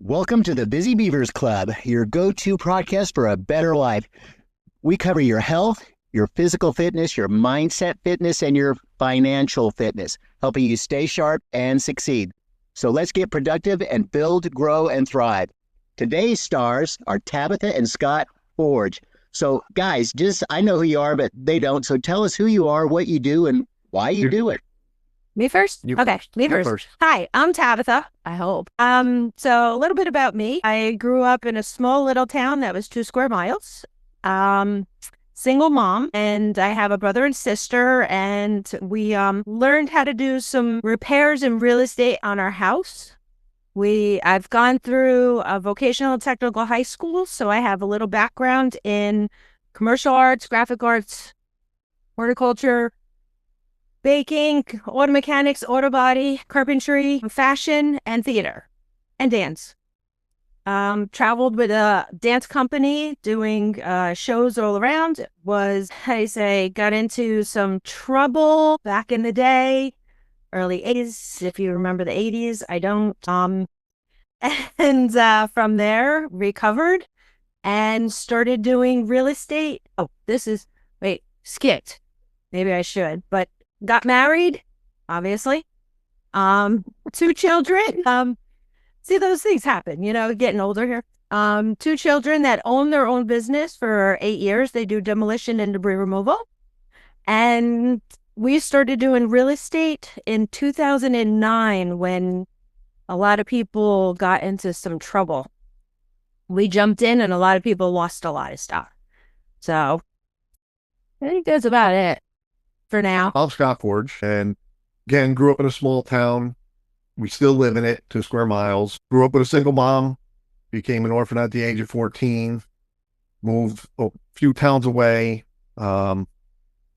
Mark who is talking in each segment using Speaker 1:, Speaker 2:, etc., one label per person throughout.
Speaker 1: Welcome to the Busy Beavers Club, your go-to podcast for a better life. We cover your health, your physical fitness, your mindset fitness, and your financial fitness, helping you stay sharp and succeed. So let's get productive and build, grow, and thrive. Today's stars are Tabatha and Scott Forge. So guys, I know who you are, but they don't. So tell us who you are, what you do, and why you do it.
Speaker 2: Me first? Okay, me first. Hi, I'm Tabatha, I hope. So a little bit about me. I grew up in a small little town that was 2 square miles. Single mom, and I have a brother and sister, and we learned how to do some repairs and real estate on our house. I've gone through a vocational technical high school, so I have a little background in commercial arts, graphic arts, horticulture, baking, auto mechanics, auto body, carpentry, fashion, and theater, and dance. Traveled with a dance company doing shows all around. Got into some trouble back in the day, early 80s, if you remember the 80s. I don't. And from there, recovered and started doing real estate. Skipped. Maybe I should, but got married, obviously. 2 children. See, those things happen, getting older here. 2 children that own their own business for 8 years. They do demolition and debris removal. And we started doing real estate in 2009 when a lot of people got into some trouble. We jumped in and a lot of people lost a lot of stuff. So I think that's about it for now.
Speaker 3: I'm Scott Forge, and again, grew up in a small town. We still live in it, 2 square miles. Grew up with a single mom, became an orphan at the age of 14, moved a few towns away, got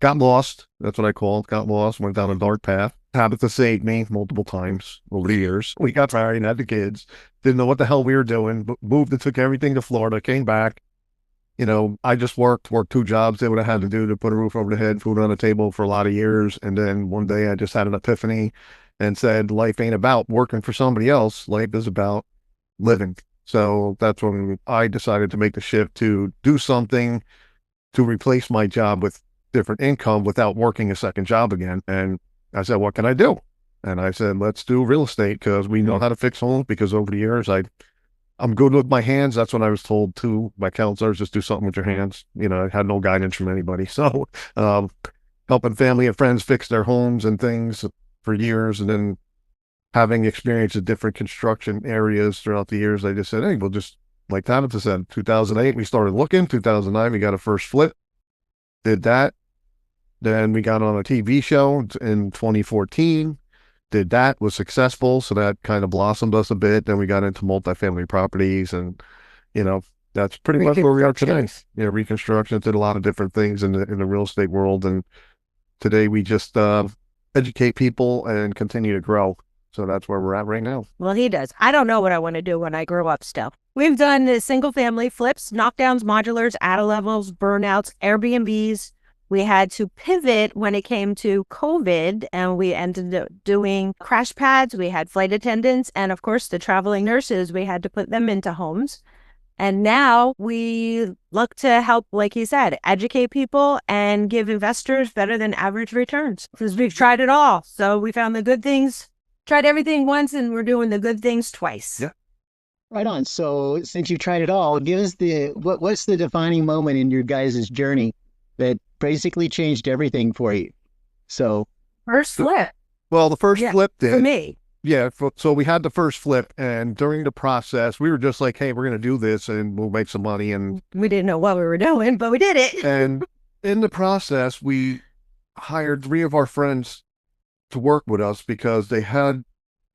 Speaker 3: lost. That's what I call it, got lost, went down a dark path. Tabatha saved me multiple times over the years. We got married and had the kids. Didn't know what the hell we were doing, but moved and took everything to Florida, came back. I just worked 2 jobs, did what I had to do to put a roof over the head, food on the table for a lot of years. And then one day I just had an epiphany and said, life ain't about working for somebody else. Life is about living. So that's when I decided to make the shift to do something to replace my job with different income without working a second job again. And I said, what can I do? And I said, let's do real estate because we know how to fix homes, because over the years I'm good with my hands. That's what I was told too. My counselors, just do something with your hands. I had no guidance from anybody. So helping family and friends fix their homes and things for years, and then having experience in different construction areas throughout the years, I just said, hey, we'll just, like Tabatha said, 2008, we started looking. 2009, we got a first flip, did that. Then we got on a TV show in 2014. Did that, was successful, so that kind of blossomed us a bit. Then we got into multifamily properties, and that's pretty much where we are today. Reconstruction, did a lot of different things in the real estate world, and today we just educate people and continue to grow. So that's where we're at right now.
Speaker 2: Well, he does. I don't know what I want to do when I grow up still. We've done the single family flips, knockdowns, modulars, levels, burnouts, Airbnbs. We had to pivot when it came to COVID, and we ended up doing crash pads. We had flight attendants, and of course the traveling nurses, we had to put them into homes. And now we look to help, like he said, educate people and give investors better than average returns, because we've tried it all. So we found the good things, tried everything once, and we're doing the good things twice.
Speaker 3: Yeah.
Speaker 1: Right on. So since you tried it all, give us what's the defining moment in your guys' journey that basically changed everything for you? So
Speaker 2: first flip.
Speaker 3: Well, the first flip did.
Speaker 2: For me.
Speaker 3: Yeah. So we had the first flip, and during the process, we were just like, hey, we're going to do this and we'll make some money. And
Speaker 2: we didn't know what we were doing, but we did it.
Speaker 3: And in the process, we hired 3 of our friends to work with us because they had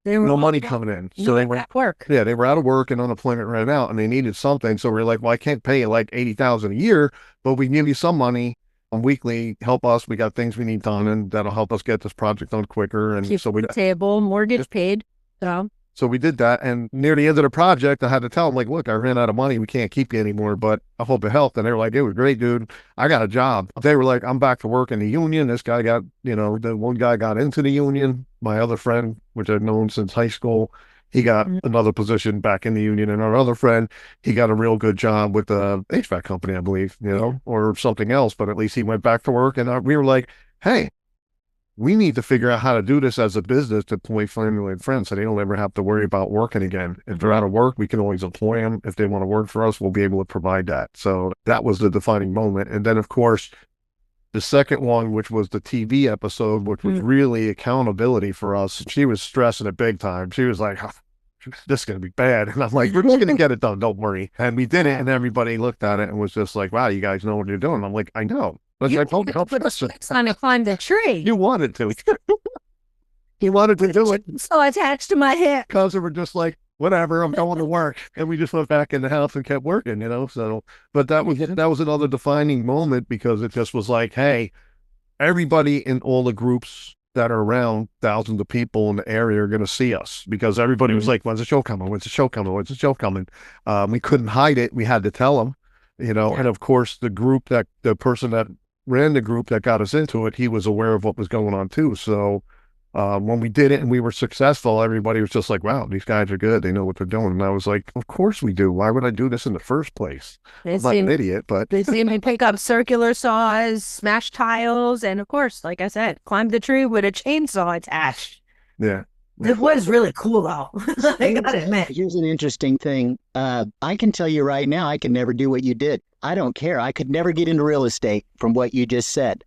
Speaker 3: no money coming in.
Speaker 2: So they were at work.
Speaker 3: Yeah, they were out of work and unemployment ran out, and they needed something. So we're like, well, I can't pay you like $80,000 a year, but we can give you some money weekly. Help us. We got things we need done, and that'll help us get this project done quicker. And
Speaker 2: keep the table, mortgage paid.
Speaker 3: So we did that, and near the end of the project, I had to tell them, like, look, I ran out of money. We can't keep you anymore, but I hope it helped. And they were like, it was great, dude. I got a job. They were like, I'm back to work in the union. This guy got, the one guy got into the union. My other friend, which I've known since high school, He got another position back in the union, and our other friend, he got a real good job with the HVAC company, I believe, or something else. But at least he went back to work, and we were like, hey, we need to figure out how to do this as a business to employ family and friends so they don't ever have to worry about working again. If they're out of work, we can always employ them. If they want to work for us, we'll be able to provide that. So that was the defining moment. And then, of course, the second one, which was the TV episode, which was really accountability for us. She was stressing it big time. She was like, oh, this is going to be bad. And I'm like, we're just going to get it done. Don't worry. And we did it. And everybody looked at it and was just like, wow, you guys know what you're doing. I'm like, I know. But I told you,
Speaker 2: trying to climb the tree.
Speaker 3: You wanted to. You wanted to do it.
Speaker 2: So attached to my hip.
Speaker 3: Because we were just like, whatever, I'm going to work. And we just went back in the house and kept working, So, but that was another defining moment because it just was like, hey, everybody in all the groups that are around, thousands of people in the area are going to see us because everybody was like, when's the show coming? When's the show coming? When's the show coming? We couldn't hide it. We had to tell them, and of course the person that ran the group that got us into it, he was aware of what was going on too. So when we did it and we were successful, everybody was just like, wow, these guys are good. They know what they're doing. And I was like, of course we do. Why would I do this in the first place? I'm not an idiot, but
Speaker 2: they see me pick up circular saws, smash tiles, and of course, like I said, climb the tree with a chainsaw attached.
Speaker 3: Yeah.
Speaker 2: It was really cool though. I gotta admit.
Speaker 1: Here's an interesting thing. I can tell you right now, I could never do what you did. I don't care. I could never get into real estate from what you just said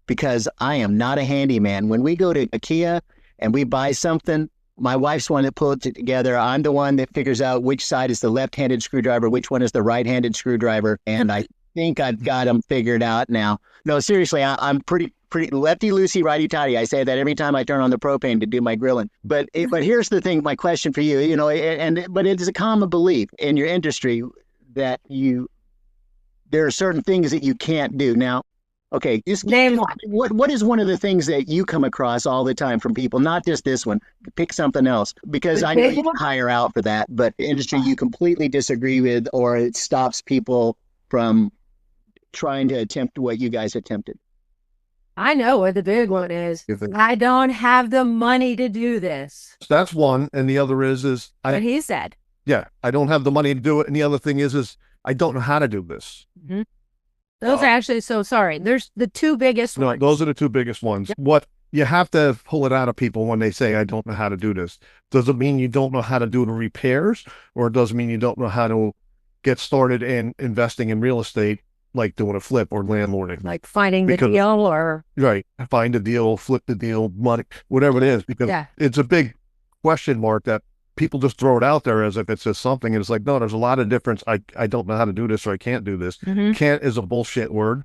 Speaker 1: because I am not a handyman. When we go to IKEA and we buy something, my wife's the one that pulls it together. I'm the one that figures out which side is the left-handed screwdriver, which one is the right-handed screwdriver, and I think I've got them figured out now. No, seriously, I'm pretty lefty-loosey, righty-tighty. I say that every time I turn on the propane to do my grilling. But here's the thing, my question for you, but it is a common belief in your industry that there are certain things that you can't do. Now, okay, just
Speaker 2: name one.
Speaker 1: What is one of the things that you come across all the time from people? Not just this one. Pick something else, because I know you can hire out for that, but industry you completely disagree with, or it stops people from trying to attempt what you guys attempted.
Speaker 2: I know what the big one is. I don't have the money to do this.
Speaker 3: That's one, and the other is
Speaker 2: what he said.
Speaker 3: Yeah, I don't have the money to do it, and the other thing is I don't know how to do this.
Speaker 2: Mm-hmm. Those are actually, so sorry. There's the two biggest ones.
Speaker 3: No, those are the two biggest ones. Yep. What you have to pull it out of people when they say, I don't know how to do this. Does it mean you don't know how to do the repairs, or does it mean you don't know how to get started in investing in real estate, like doing a flip or landlording?
Speaker 2: Like finding the deal or...
Speaker 3: Right. Find a deal, flip the deal, money, whatever it is, because it's a big question mark that people just throw it out there as if it's just something. And it's like, no, there's a lot of difference. I don't know how to do this, or I can't do this. Mm-hmm. Can't is a bullshit word.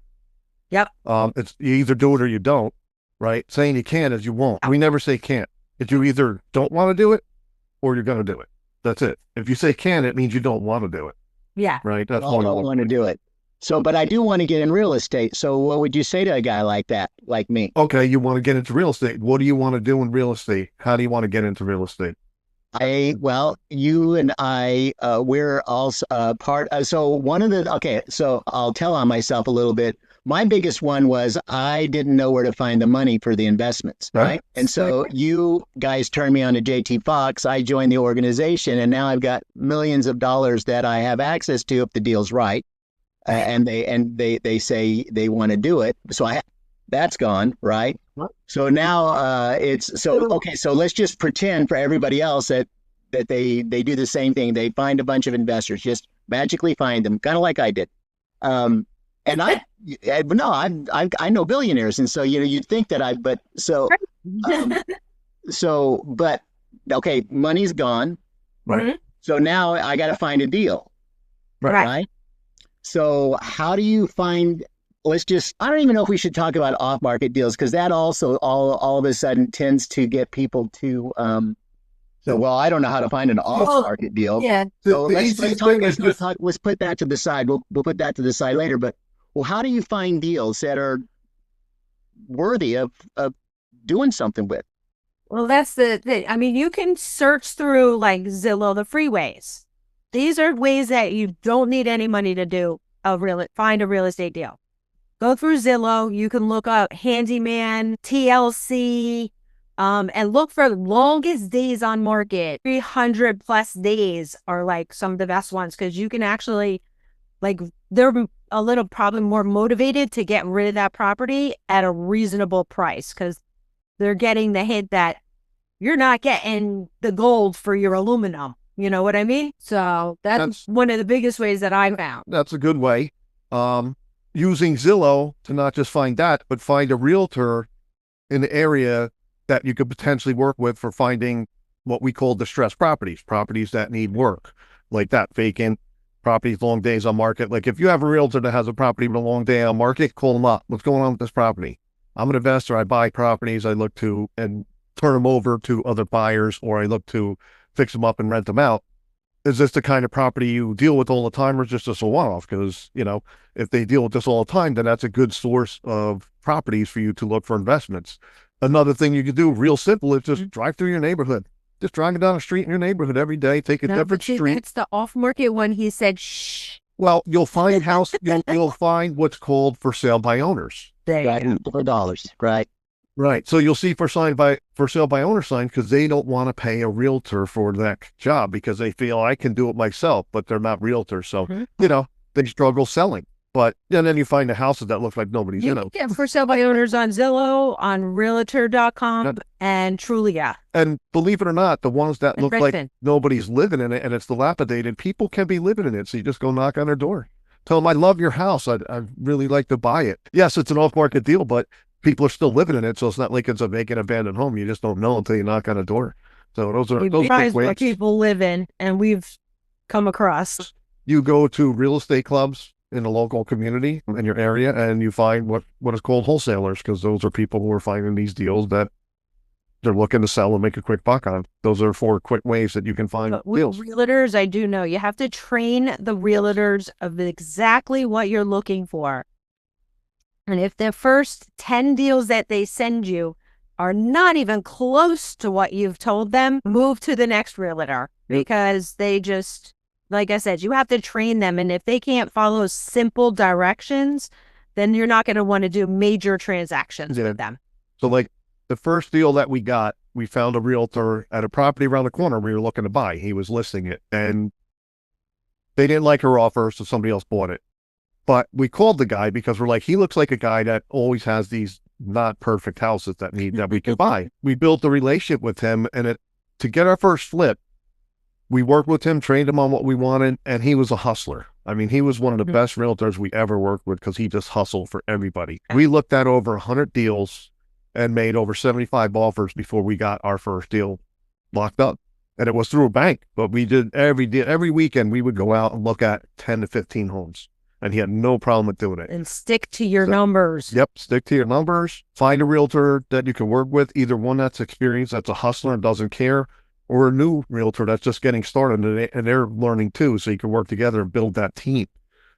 Speaker 2: Yep.
Speaker 3: It's you either do it or you don't, right? Saying you can is you won't. We never say can't. It's you either don't want to do it or you're going to do it. That's it. If you say can, it means you don't want to do it.
Speaker 2: Yeah.
Speaker 3: Right. That's
Speaker 1: I don't want to do it. So, but I do want to get in real estate. So what would you say to a guy like that, like me?
Speaker 3: Okay. You want to get into real estate. What do you want to do in real estate? How do you want to get into real estate?
Speaker 1: You and I, we're also part. So I'll tell on myself a little bit. My biggest one was I didn't know where to find the money for the investments, right? And so you guys turned me on to JT Fox. I joined the organization, and now I've got millions of dollars that I have access to if the deal's right. And they say they want to do it. So that's gone, right? So now so let's just pretend for everybody else that they do the same thing. They find a bunch of investors, just magically find them, kind of like I did. And I know billionaires, and so you'd think that but okay, money's gone,
Speaker 3: right?
Speaker 1: So now I got to find a deal, right? So how do you find? I don't even know if we should talk about off-market deals, because that also all of a sudden tends to get people to I don't know how to find an off-market deal.
Speaker 2: Yeah.
Speaker 1: So let's put that to the side. We'll put that to the side later. But how do you find deals that are worthy of doing something with?
Speaker 2: Well, that's the thing. I mean, you can search through like Zillow, the freeways. These are ways that you don't need any money to do find a real estate deal. Go through Zillow. You can look up handyman, TLC, And look for longest days on market. 300 plus days are like some of the best ones because you can actually, like, they're a little probably more motivated to get rid of that property at a reasonable price because they're getting the hint that you're not getting the gold for your aluminum. You know what I mean? So that's one of the biggest ways that I found.
Speaker 3: That's a good way. Using Zillow to not just find that, but find a realtor in the area that you could potentially work with for finding what we call distressed properties, properties that need work, like that, vacant properties, long days on market. Like if you have a realtor that has a property with a long day on market, call them up. What's going on with this property? I'm an investor. I buy properties. I look to and turn them over to other buyers, or I look to fix them up and rent them out. Is this the kind of property you deal with all the time, or is this just a one-off? Because, you know, if they deal with this all the time, then that's a good source of properties for you to look for investments. Another thing you could do, real simple, is just drive through your neighborhood. Just driving down a street in your neighborhood every day, take a different street.
Speaker 2: It's the off-market one. He said, shh.
Speaker 3: Well, you'll find you'll find what's called for sale by owners.
Speaker 1: Right, $4, right?
Speaker 3: Right. So you'll see for sale by owner sign because they don't want to pay a realtor for that job because they feel I can do it myself, but they're not realtors. So, you know, they struggle selling. But and then you find the houses that look like nobody's in them.
Speaker 2: Yeah, for sale by owners on Zillow, on Realtor.com, and Trulia.
Speaker 3: And believe it or not, the ones that look like nobody's living in it and it's dilapidated, people can be living in it. So you just go knock on their door. Tell them, I love your house. I'd really like to buy it. Yes, it's an off-market deal, but people are still living in it. So it's not like it's a vacant, abandoned home. You just don't know until you knock on a door. So those are quick ways.
Speaker 2: People live in, and we've come across.
Speaker 3: You go to real estate clubs in the local community in your area, and you find what is called wholesalers, because those are people who are finding these deals that they're looking to sell and make a quick buck on. Those are 4 quick ways that you can find deals.
Speaker 2: Realtors, I do know you have to train the realtors of exactly what you're looking for. And if the first 10 deals that they send you are not even close to what you've told them, move to the next realtor, because they just, like I said, you have to train them. And if they can't follow simple directions, then you're not going to want to do major transactions with them.
Speaker 3: So like the first deal that we got, we found a realtor at a property around the corner we were looking to buy. He was listing it and they didn't like her offer, so somebody else bought it. But we called the guy because we're like, he looks like a guy that always has these not perfect houses that we can buy. We built a relationship with him, and to get our first flip, we worked with him, trained him on what we wanted, and he was a hustler. I mean, he was one of the best realtors we ever worked with because he just hustled for everybody. We looked at over 100 deals and made over 75 offers before we got our first deal locked up. And it was through a bank, but we did every weekend we would go out and look at 10 to 15 homes. And he had no problem with doing it.
Speaker 2: And stick to your numbers.
Speaker 3: Yep, stick to your numbers. Find a realtor that you can work with, either one that's experienced, that's a hustler and doesn't care, or a new realtor that's just getting started and they're learning too, so you can work together and build that team.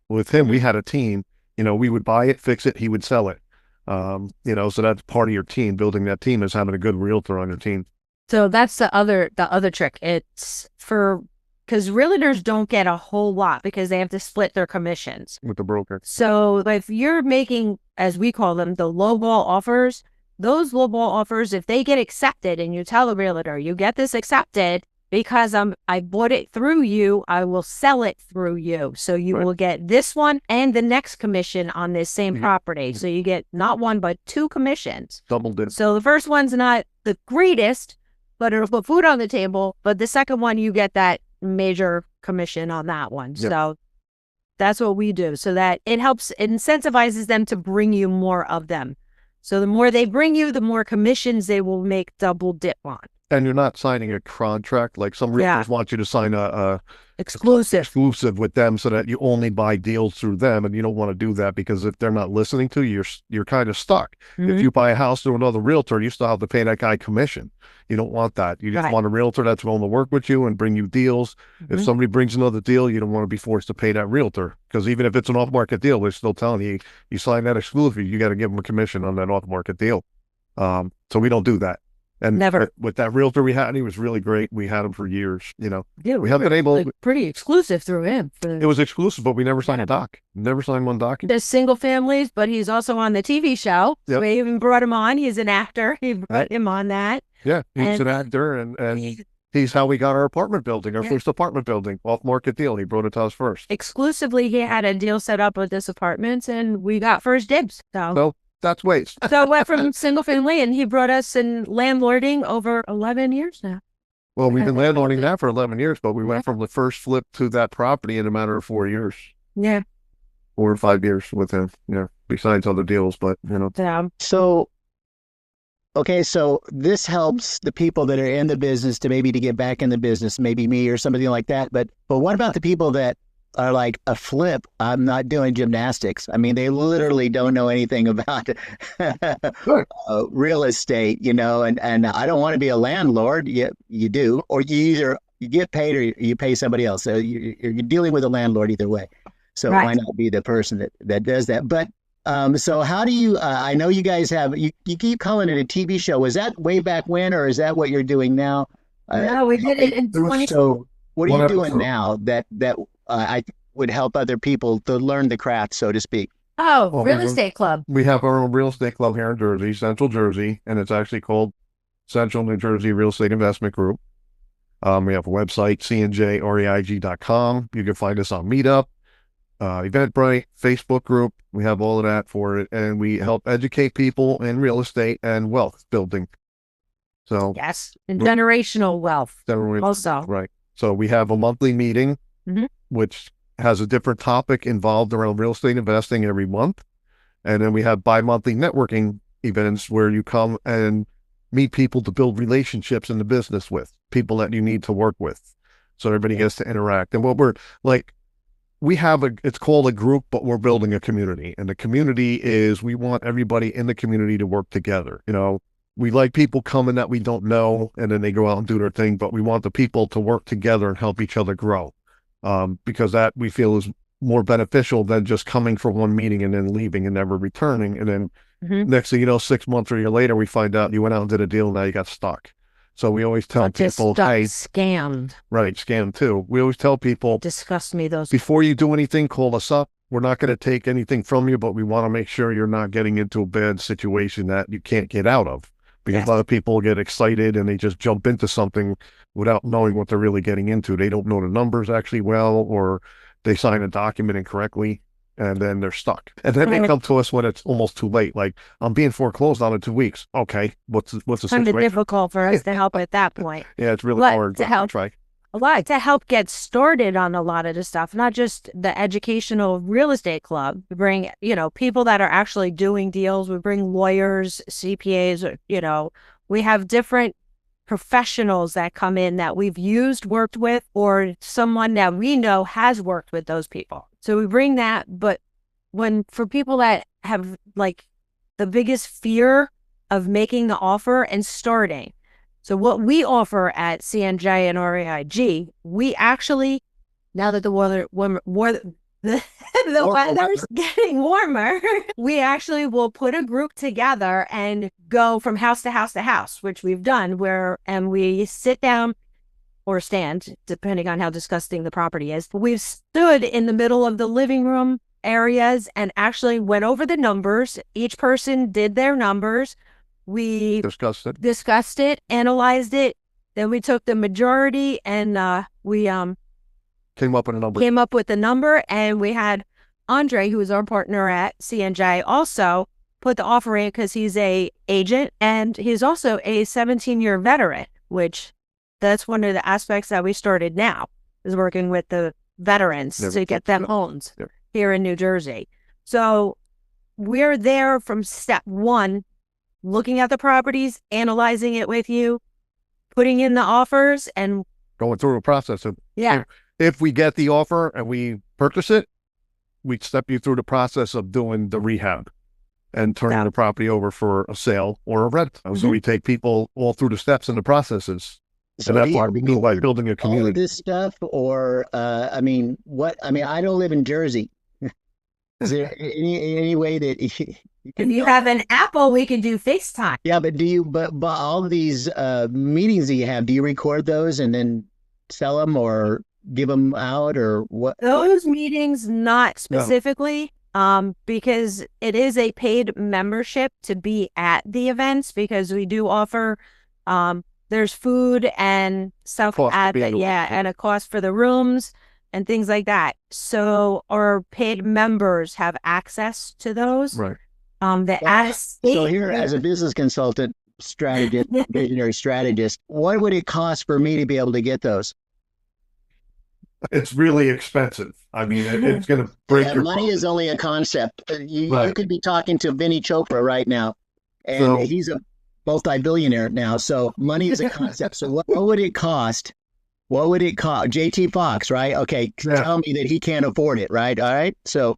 Speaker 3: With him, we had a team. You know, we would buy it, fix it, he would sell it. You know, so that's part of your team. Building that team is having a good realtor on your team.
Speaker 2: So that's the other trick. It's because realtors don't get a whole lot because they have to split their commissions
Speaker 3: with the broker.
Speaker 2: So if you're making, as we call them, the lowball offers, those lowball offers, if they get accepted and you tell the realtor, you get this accepted because I bought it through you, I will sell it through you. So you will get this one and the next commission on this same property. So you get not one, but 2 commissions.
Speaker 3: Double dip.
Speaker 2: So the first one's not the greatest, but it'll put food on the table. But the second one, you get that major commission on that one. Yep. So that's what we do, so that it incentivizes them to bring you more of them. So the more they bring you, the more commissions they will make double dip on.
Speaker 3: And you're not signing a contract like some realtors want you to sign a exclusive with them so that you only buy deals through them, and you don't want to do that because if they're not listening to you, you're kind of stuck. If you buy a house through another realtor, you still have to pay that guy commission. You don't want that. You just want a realtor that's willing to work with you and bring you deals. If somebody brings another deal, you don't want to be forced to pay that realtor, because even if it's an off-market deal, they're still telling you, you sign that exclusive, you got to give them a commission on that off-market deal. So we don't do that. And
Speaker 2: never.
Speaker 3: With that realtor we had, he was really great. We had him for years, you know.
Speaker 2: Yeah,
Speaker 3: we haven't been able.
Speaker 2: Pretty exclusive through him.
Speaker 3: It was exclusive, but we never signed a doc. Never signed one doc.
Speaker 2: There's single families, but he's also on the TV show. Yep. We even brought him on. He's an actor. He brought him on that.
Speaker 3: Yeah, he's an actor, and he's how we got our apartment building, our first apartment building, off-market deal. He brought it to us first.
Speaker 2: Exclusively, he had a deal set up with this apartment, and we got first dibs.
Speaker 3: So that's ways.
Speaker 2: So it went from single family, and he brought us in landlording over 11 years now.
Speaker 3: Well, we've been landlording that for 11 years, but we went from the first flip to that property in a matter of 4 years.
Speaker 2: Yeah.
Speaker 3: 4 or 5 years with him, besides other deals, but,
Speaker 1: So, okay, so this helps the people that are in the business to get back in the business, maybe me or somebody like that. But what about the people that are like a flip? I'm not doing gymnastics. I mean, they literally don't know anything about real estate, and I don't want to be a landlord. You do, or you get paid or you pay somebody else. So you're dealing with a landlord either way. So why not be the person that does that? But so how do you, I know you guys have, you keep calling it a TV show. Was that way back when, or is that what you're doing now?
Speaker 2: No, we did it in 20.
Speaker 1: So what are you doing now that I would help other people to learn the craft, so to speak?
Speaker 2: Oh, real estate club.
Speaker 3: We have our own real estate club here in Jersey, Central Jersey, and it's actually called Central New Jersey Real Estate Investment Group. We have a website, cnjreig.com. You can find us on Meetup, Eventbrite, Facebook group. We have all of that for it, and we help educate people in real estate and wealth building. So
Speaker 2: yes, and generational wealth also.
Speaker 3: Right. So we have a monthly meeting, which has a different topic involved around real estate investing every month, and then we have bi-monthly networking events where you come and meet people to build relationships in the business with people that you need to work with. So everybody gets to interact. And what we're like, it's called a group, but we're building a community. And the community is, we want everybody in the community to work together. We like people coming that we don't know, and then they go out and do their thing, but we want the people to work together and help each other grow. Because that we feel is more beneficial than just coming for one meeting and then leaving and never returning. And then next thing you know, 6 months or a year later, we find out you went out and did a deal and now you got stuck. So we always tell people, hey,
Speaker 2: scammed.
Speaker 3: Right, scammed too. We always tell people,
Speaker 2: disgust me those.
Speaker 3: Before you do anything, call us up. We're not going to take anything from you, but we want to make sure you're not getting into a bad situation that you can't get out of. Because a lot of people get excited and they just jump into something without knowing what they're really getting into. They don't know the numbers actually well, or they sign a document incorrectly, and then they're stuck. And then they come to us when it's almost too late. Like, I'm being foreclosed on in 2 weeks. Okay, what's the situation?
Speaker 2: Kind of difficult for us to help at that point.
Speaker 3: Yeah, it's really hard
Speaker 2: to help.
Speaker 3: Try.
Speaker 2: A lot to help get started on a lot of the stuff, not just the educational real estate club. We bring, people that are actually doing deals. We bring lawyers, CPAs, we have different professionals that come in that we've worked with, or someone that we know has worked with those people. So we bring that, but for people that have like the biggest fear of making the offer and starting. So what we offer at CNJ and REIG, we actually, now that the weather's getting warmer, we actually will put a group together and go from house to house to house, which we've done, and we sit down or stand, depending on how disgusting the property is. We've stood in the middle of the living room areas and actually went over the numbers. Each person did their numbers. We discussed it, analyzed it. Then we took the majority and we
Speaker 3: came up with a number.
Speaker 2: With a number, and we had Andre, who is our partner at CNJ, also put the offer in because he's a agent and he's also a 17-year veteran, which that's one of the aspects that we started now, is working with the veterans to get them homes here in New Jersey. So we're there from step one, looking at the properties, analyzing it with you, putting in the offers, and
Speaker 3: going through a process. If we get the offer and we purchase it, we step you through the process of doing the rehab and turning the property over for a sale or a rent. So we take people all through the steps and the processes. So and that's why we mean by building a community.
Speaker 1: All of this stuff, or I don't live in Jersey. Is there any way that
Speaker 2: if you have an Apple, we can do FaceTime?
Speaker 1: Yeah, but but all of these meetings that you have, do you record those and then sell them or give them out, or what?
Speaker 2: Those meetings, not specifically, because it is a paid membership to be at the events, because we do offer There's food and stuff and a cost for the rooms and things like that. So our paid members have access to those.
Speaker 3: Right.
Speaker 1: So here, as a business consultant, strategist, visionary strategist, what would it cost for me to be able to get those?
Speaker 3: It's really expensive. I mean, it's going to break your
Speaker 1: money is only a concept. You could be talking to Vinny Chopra right now, and he's a multi-billionaire now. So money is a concept. So what would it cost? What would it cost? JT Fox, right? Okay, tell me that he can't afford it, right? All right. So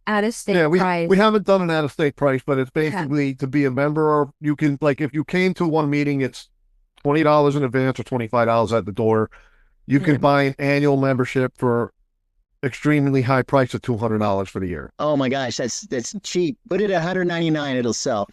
Speaker 2: out-of-state price.
Speaker 3: We haven't done an out-of-state price, but it's basically to be a member, or you can, like, if you came to one meeting, it's $20 in advance or $25 at the door. You can buy an annual membership for extremely high price of $200 for the year.
Speaker 1: Oh my gosh, that's cheap. Put it at $199, it'll sell.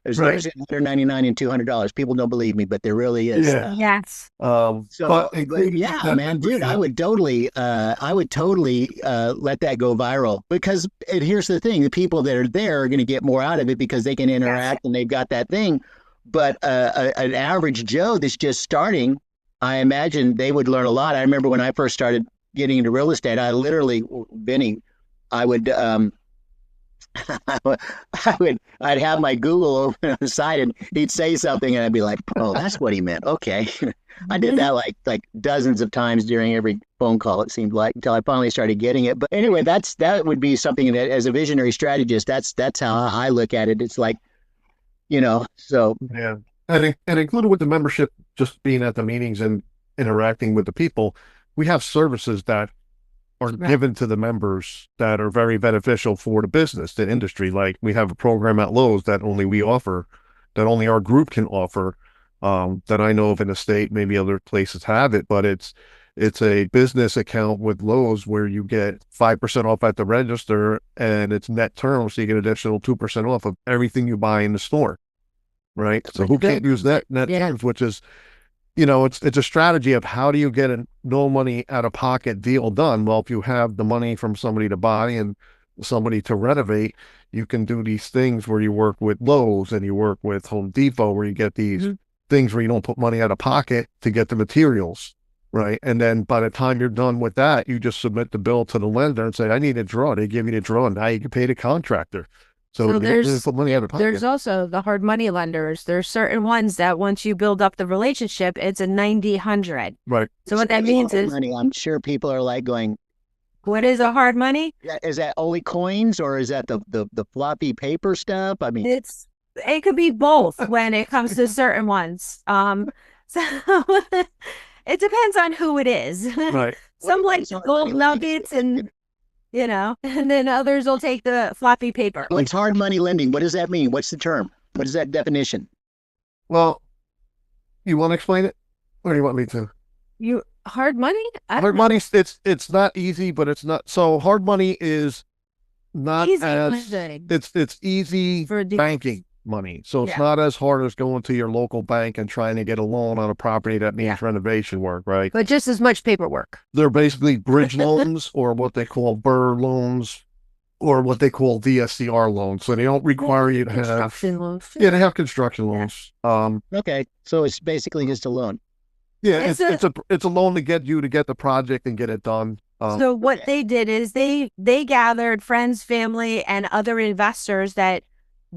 Speaker 1: There's $199 and $200. People don't believe me, but there really is.
Speaker 3: Yeah.
Speaker 2: Yes.
Speaker 1: But yeah, man, dude, I would totally let that go viral, because here's the thing: the people that are there are going to get more out of it because they can interact and they've got that thing. But an average Joe that's just starting, I imagine they would learn a lot. I remember when I first started getting into real estate, I literally, Vinny, I would, I'd have my Google open on the side, and he'd say something, and I'd be like, "Oh, that's what he meant." Okay, I did that like dozens of times during every phone call. It seemed like, until I finally started getting it. But anyway, that would be something that, as a visionary strategist, that's how I look at it. It's like, so
Speaker 3: yeah. And included with the membership, just being at the meetings and interacting with the people, we have services that are given to the members that are very beneficial for the business, the industry. Like, we have a program at Lowe's that only we offer, that only our group can offer, that I know of in the state. Maybe other places have it, but it's a business account with Lowe's where you get 5% off at the register, and it's net terms, so you get additional 2% off of everything you buy in the store. Right. So who can't use that net terms, which is, it's a strategy of how do you get a no money out of pocket deal done? Well, if you have the money from somebody to buy and somebody to renovate, you can do these things where you work with Lowe's and you work with Home Depot, where you get these things where you don't put money out of pocket to get the materials. Right. And then by the time you're done with that, you just submit the bill to the lender and say, "I need a draw." They give you the draw, and now you can pay the contractor. So there's put money out of pocket.
Speaker 2: There's also the hard money lenders. There's certain ones that once you build up the relationship, it's a 90-100.
Speaker 3: Right.
Speaker 2: So what that means is,
Speaker 1: money. I'm sure people are like going,
Speaker 2: "What is a hard money?"
Speaker 1: Is that only coins, or is that the floppy paper stuff? I mean,
Speaker 2: it could be both when it comes to certain ones. So it depends on who it is.
Speaker 3: Right.
Speaker 2: Some like gold nuggets and then others will take the floppy paper.
Speaker 1: What's hard money lending? What does that mean? What's the term? What is that definition?
Speaker 3: Well, you want to explain it, or do you want me to?
Speaker 2: Hard money?
Speaker 3: Hard money, it's not easy, but it's not. So hard money is not
Speaker 2: easy
Speaker 3: it's easy for banking money. So it's not as hard as going to your local bank and trying to get a loan on a property that needs renovation work, right?
Speaker 2: But just as much paperwork.
Speaker 3: They're basically bridge loans, or what they call BRRRR loans, or what they call DSCR loans. So they don't require you to have
Speaker 2: construction loans.
Speaker 3: Yeah, they have construction loans.
Speaker 1: Okay, so it's basically just a loan.
Speaker 3: Yeah, it's a loan to get the project and get it done.
Speaker 2: So what they did is they gathered friends, family, and other investors that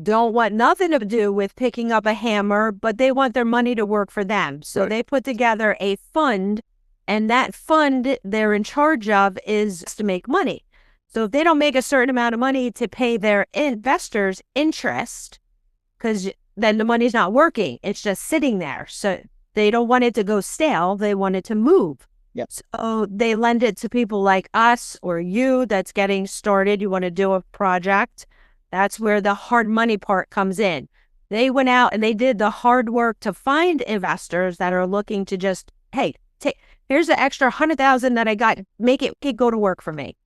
Speaker 2: don't want nothing to do with picking up a hammer, but they want their money to work for them. So they put together a fund, and that fund they're in charge of is to make money. So if they don't make a certain amount of money to pay their investors interest, because then the money's not working, it's just sitting there. So they don't want it to go stale. They want it to move.
Speaker 1: Yep.
Speaker 2: So they lend it to people like us or you that's getting started. You want to do a project. That's where the hard money part comes in. They went out and they did the hard work to find investors that are looking to just, hey, here's the extra $100,000 that I got. Make it go to work for me.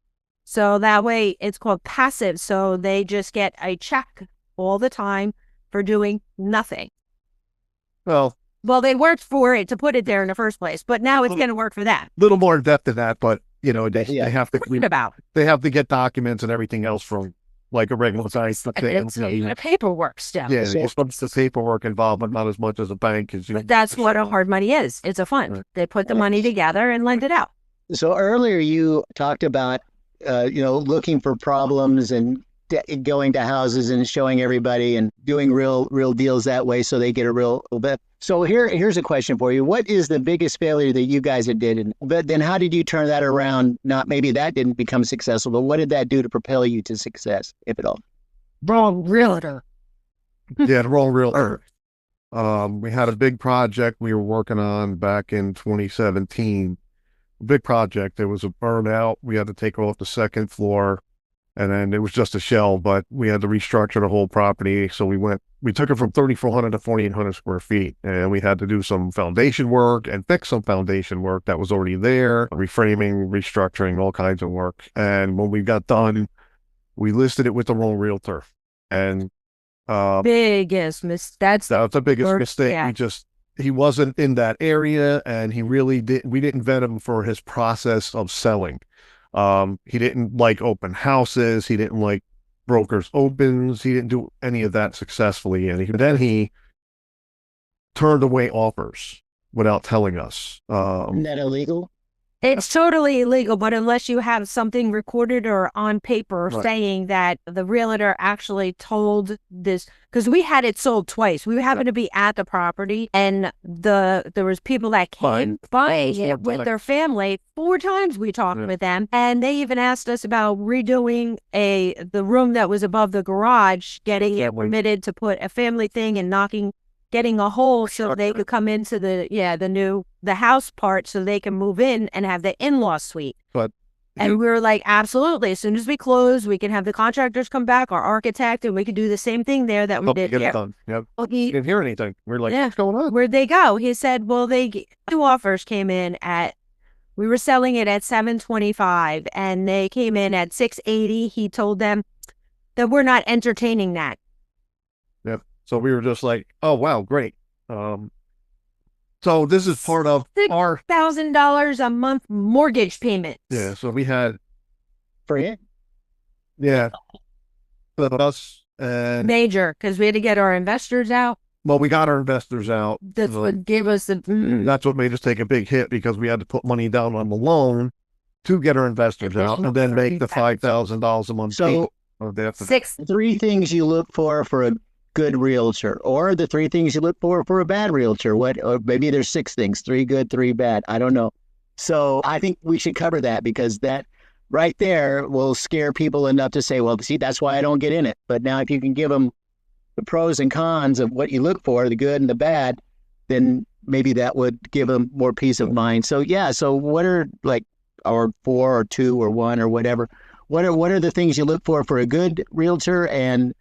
Speaker 2: So that way it's called passive. So they just get a check all the time for doing nothing.
Speaker 3: Well,
Speaker 2: they worked for it to put it there in the first place, but now it's going to work for them.
Speaker 3: A little more in depth than that, but they have to get documents and everything else from like a regular size.
Speaker 2: It's a paperwork stuff.
Speaker 3: Yeah, it's the paperwork involved, but not as much as a bank.
Speaker 2: But that's what a hard money is. It's a fund. Right. They put the money together and lend it out.
Speaker 1: So earlier you talked about, looking for problems and going to houses and showing everybody and doing real deals that way so they get a real bit. So here's a question for you. What is the biggest failure that you guys did? But then how did you turn that around? Not maybe that didn't become successful, but what did that do to propel you to success, if at all?
Speaker 2: Wrong realtor.
Speaker 3: Yeah, the wrong realtor. We had a big project we were working on back in 2017. Big project. It was a burnout. We had to take off the second floor. And then it was just a shell, but we had to restructure the whole property. So we took it from 3,400 to 4,800 square feet. And we had to do some foundation work and fix some foundation work that was already there, reframing, restructuring, all kinds of work. And when we got done, we listed it with the wrong realtor. And
Speaker 2: biggest mistake. That's
Speaker 3: the biggest mistake. Yeah. He wasn't in that area, and we didn't vet him for his process of selling. He didn't like open houses. He didn't like brokers opens. He didn't do any of that successfully. And then he turned away offers without telling us.
Speaker 1: Isn't that illegal?
Speaker 2: It's totally illegal, but unless you have something recorded or on paper right. saying that the realtor actually told this, because we had it sold twice. We happened to be at the property, and there was people that came buying it with their family. 4 times we talked with them, and they even asked us about redoing the room that was above the garage, getting it permitted to put a family thing and getting a hole so they could come into the house part so they can move in and have the in-law suite. And we were like, absolutely. As soon as we close, we can have the contractors come back, our architect, and we could do the same thing there that we did here.
Speaker 3: Done. Yep. Well, he didn't hear anything. We're like, what's going on?
Speaker 2: Where'd they go? He said, well, 2 offers came in we were selling it at $725, and they came in at $680. He told them that we're not entertaining that.
Speaker 3: Yep. So we were just like, oh, wow, great. So this is part of our
Speaker 2: $6,000 a month mortgage payment.
Speaker 3: Yeah. So we had
Speaker 1: for you.
Speaker 3: Yeah. Us and
Speaker 2: major, because we had to get our investors out.
Speaker 3: Well, we got our investors out.
Speaker 2: That's what gave us
Speaker 3: that's what made us take a big hit, because we had to put money down on the loan to get our investors out and then make the $5,000 a month.
Speaker 1: So 3 things you look for a good realtor, or the 3 things you look for a bad realtor. Or maybe there's 6 things, 3 good, 3 bad. I don't know. So I think we should cover that, because that right there will scare people enough to say, well, see, that's why I don't get in it. But now if you can give them the pros and cons of what you look for, the good and the bad, then maybe that would give them more peace of mind. So yeah. So what are or 4 or 2 or 1 or whatever? What are the things you look for a good realtor? And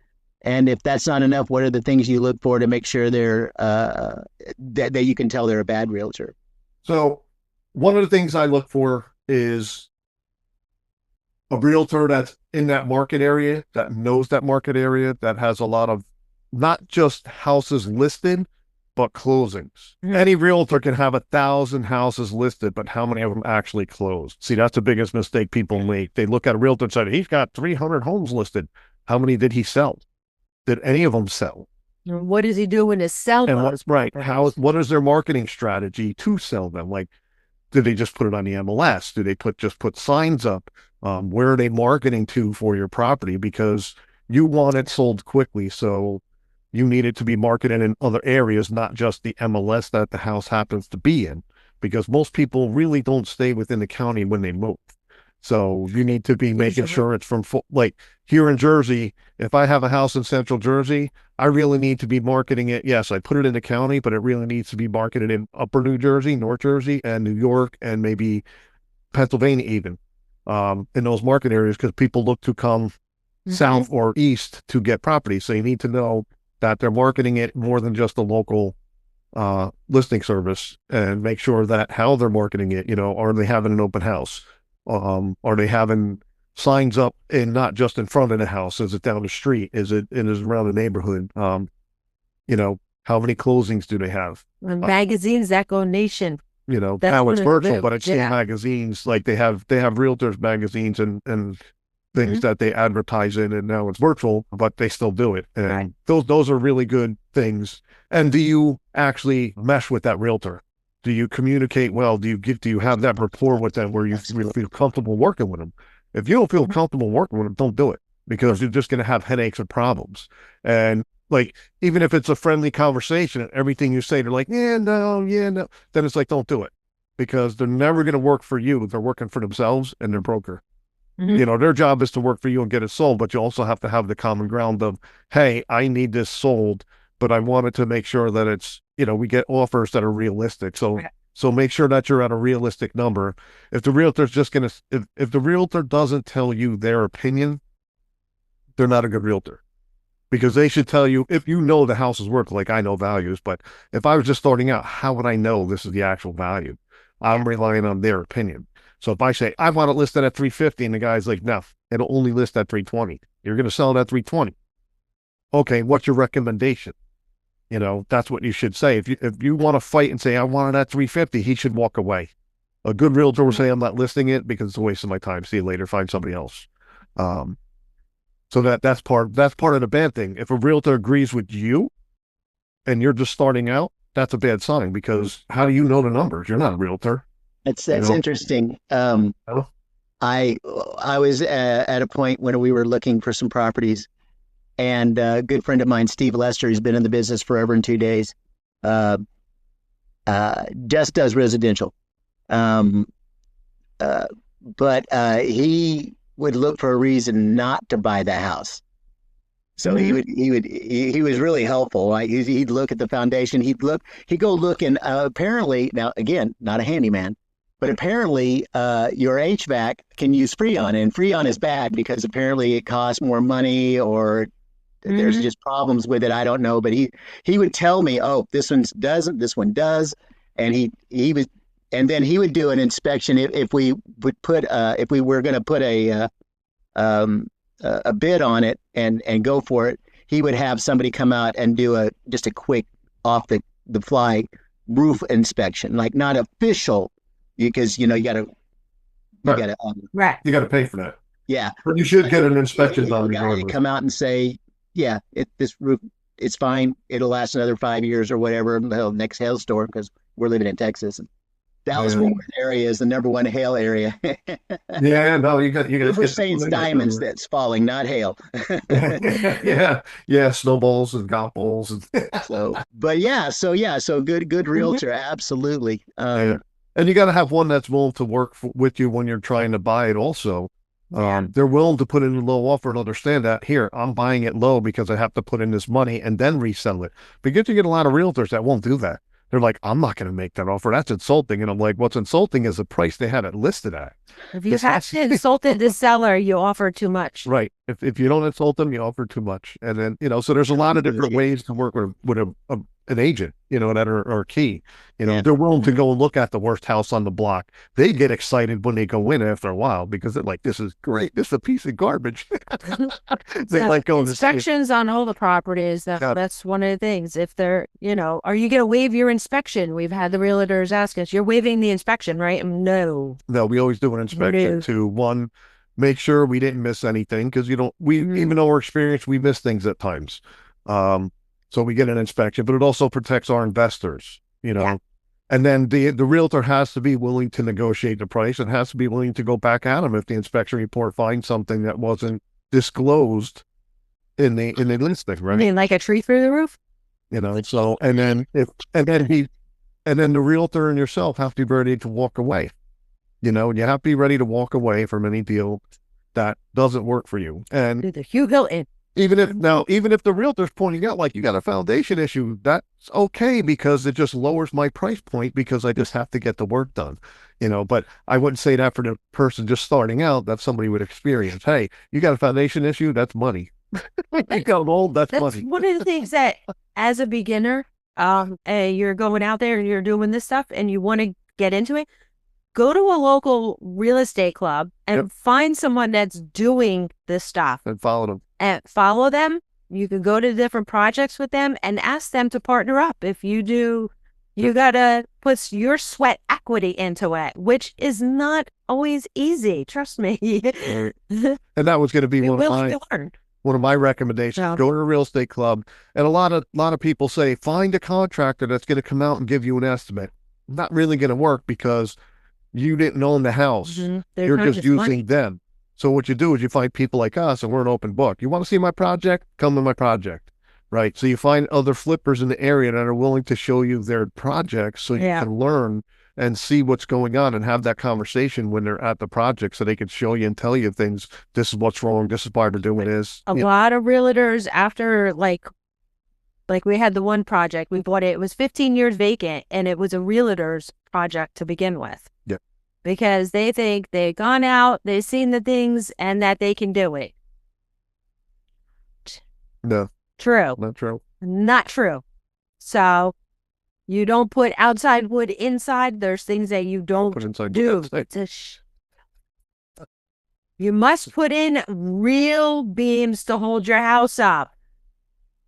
Speaker 1: if that's not enough, what are the things you look for to make sure they're that you can tell they're a bad realtor?
Speaker 3: So one of the things I look for is a realtor that's in that market area, that knows that market area, that has a lot of not just houses listed, but closings. Any realtor can have 1,000 houses listed, but how many of them actually closed? See, that's the biggest mistake people make. They look at a realtor and say, he's got 300 homes listed. How many did he sell? Did any of them sell?
Speaker 2: What is he doing to sell them?
Speaker 3: And what is their marketing strategy to sell them? Like, did they just put it on the MLS? Do they just put signs up? Where are they marketing to for your property? Because you want it sold quickly, so you need it to be marketed in other areas, not just the MLS that the house happens to be in, because most people really don't stay within the county when they move. So you need to be making sure it's from like here in Jersey. If I have a house in Central Jersey, I really need to be marketing it. Yes, I put it in the county, but it really needs to be marketed in Upper New Jersey, North Jersey, and New York, and maybe Pennsylvania even, in those market areas, because people look to come south or east to get property. So you need to know that they're marketing it more than just a local listing service, and make sure that how they're marketing it, are they having an open house? Are they having signs up and not just in front of the house? Is it down the street? Is it around the neighborhood? How many closings do they have?
Speaker 2: And magazines that go nation.
Speaker 3: Now it's virtual, but it's in magazines. Like they have realtors magazines and things that they advertise in, and now it's virtual, but they still do it. And those are really good things. And do you actually mesh with that realtor? Do you communicate well? Do you have that rapport with them where you really feel comfortable working with them? If you don't feel comfortable working with them, don't do it, because you're just going to have headaches and problems. And like, even if it's a friendly conversation and everything you say, they're like, yeah, no, then it's like, don't do it, because they're never going to work for you. They're working for themselves and their broker. Their job is to work for you and get it sold, but you also have to have the common ground of, hey, I need this sold, but I wanted to make sure that it's, we get offers that are realistic. So make sure that you're at a realistic number. If the realtor's just going to, if the realtor doesn't tell you their opinion, they're not a good realtor, because they should tell you, if you know the house is worth, like I know values, but if I was just starting out, how would I know this is the actual value? I'm relying on their opinion. So if I say, I want it listed at 350, and the guy's like, no, it'll only list at 320. You're going to sell it at 320. Okay, what's your recommendation? That's what you should say. If you want to fight and say, I want it at 350, he should walk away. A good realtor will say, I'm not listing it because it's a waste of my time. See you later. Find somebody else. So that's part of the bad thing. If a realtor agrees with you and you're just starting out, that's a bad sign, because how do you know the numbers? You're not a realtor.
Speaker 1: That's interesting. I was at a point when we were looking for some properties, and a good friend of mine, Steve Lester, who's been in the business forever and 2 days, just does residential. But he would look for a reason not to buy the house. So he was really helpful. Right? He'd look at the foundation. He'd go look, and apparently, now again, not a handyman, but apparently your HVAC can use Freon, and Freon is bad because apparently it costs more money, or there's just problems with it. I don't know, but he would tell me, oh, this one doesn't, this one does, and he was, and then he would do an inspection if we would put if we were going to put a bid on it and go for it. He would have somebody come out and do just a quick off the fly roof inspection, like not official, because you got to
Speaker 3: pay for that.
Speaker 1: Yeah,
Speaker 3: but you should get an inspection done.
Speaker 1: You come out and say, yeah, this roof, it's fine. It'll last another 5 years or whatever until next hailstorm, because we're living in Texas. And Dallas-Fort Worth area is the number one hail area.
Speaker 3: Yeah, no, you got.
Speaker 1: We're saying it's diamonds that's falling, not hail.
Speaker 3: yeah, snowballs and golf balls.
Speaker 1: So good realtor, absolutely.
Speaker 3: And you got to have one that's willing to work with you when you're trying to buy it. Also, they're willing to put in a low offer and understand that, here, I'm buying it low because I have to put in this money and then resell it. Because you get a lot of realtors that won't do that. They're like, I'm not going to make that offer. That's insulting. And I'm like, what's insulting is the price they had it listed at.
Speaker 2: If you have to insult the seller, you offer too much.
Speaker 3: Right. If you don't insult them, you offer too much. And then, so there's a lot of different ways to work with an agent, that are key. They're willing to go and look at the worst house on the block. They get excited when they go in after a while, because they're like, this is great. This is a piece of garbage. They like going
Speaker 2: inspections on all the properties. That's one of the things. If they're, are you going to waive your inspection? We've had the realtors ask us, you're waiving the inspection, right? No,
Speaker 3: we always do an inspection to, one, make sure we didn't miss anything, because even though we're experienced, we miss things at times. So we get an inspection, but it also protects our investors, And then the realtor has to be willing to negotiate the price, and has to be willing to go back at them if the inspection report finds something that wasn't disclosed in the listing, right?
Speaker 2: I mean, like a tree through the roof?
Speaker 3: So, and then the realtor and yourself have to be ready to walk away. You have to be ready to walk away from any deal that doesn't work for you. And
Speaker 2: the Hugh Hilton.
Speaker 3: Even if the realtor's pointing out, like, you got a foundation issue, that's okay, because it just lowers my price point, because I just have to get the work done, but I wouldn't say that for the person just starting out. That somebody would experience, hey, you got a foundation issue, that's money. You got old, that's money.
Speaker 2: One of the things that, as a beginner, you're going out there and you're doing this stuff and you want to get into it, go to a local real estate club and find someone that's doing this stuff.
Speaker 3: And follow them.
Speaker 2: You can go to different projects with them and ask them to partner up. If you do You got to put your sweat equity into it, which is not always easy. Trust me.
Speaker 3: And that was going to be one of my recommendations. Yeah. Go to a real estate club. And a lot of people say, find a contractor that's going to come out and give you an estimate. Not really going to work because you didn't own the house. You're just using them. So what you do is you find people like us, and we're an open book. You want to see my project? Come to my project. Right. So you find other flippers in the area that are willing to show you their projects so you can learn and see what's going on and have that conversation when they're at the project so they can show you and tell you things. This is what's wrong. This is why they're doing this.
Speaker 2: A lot of realtors after like we had the one project, we bought it. It was 15 years vacant and it was a realtor's project to begin with.
Speaker 3: Yeah.
Speaker 2: Because they think they've gone out, they've seen the things and that they can do it.
Speaker 3: No.
Speaker 2: True.
Speaker 3: Not true.
Speaker 2: Not true. So you don't put outside wood inside. There's things that you don't do. You must put in real beams to hold your house up,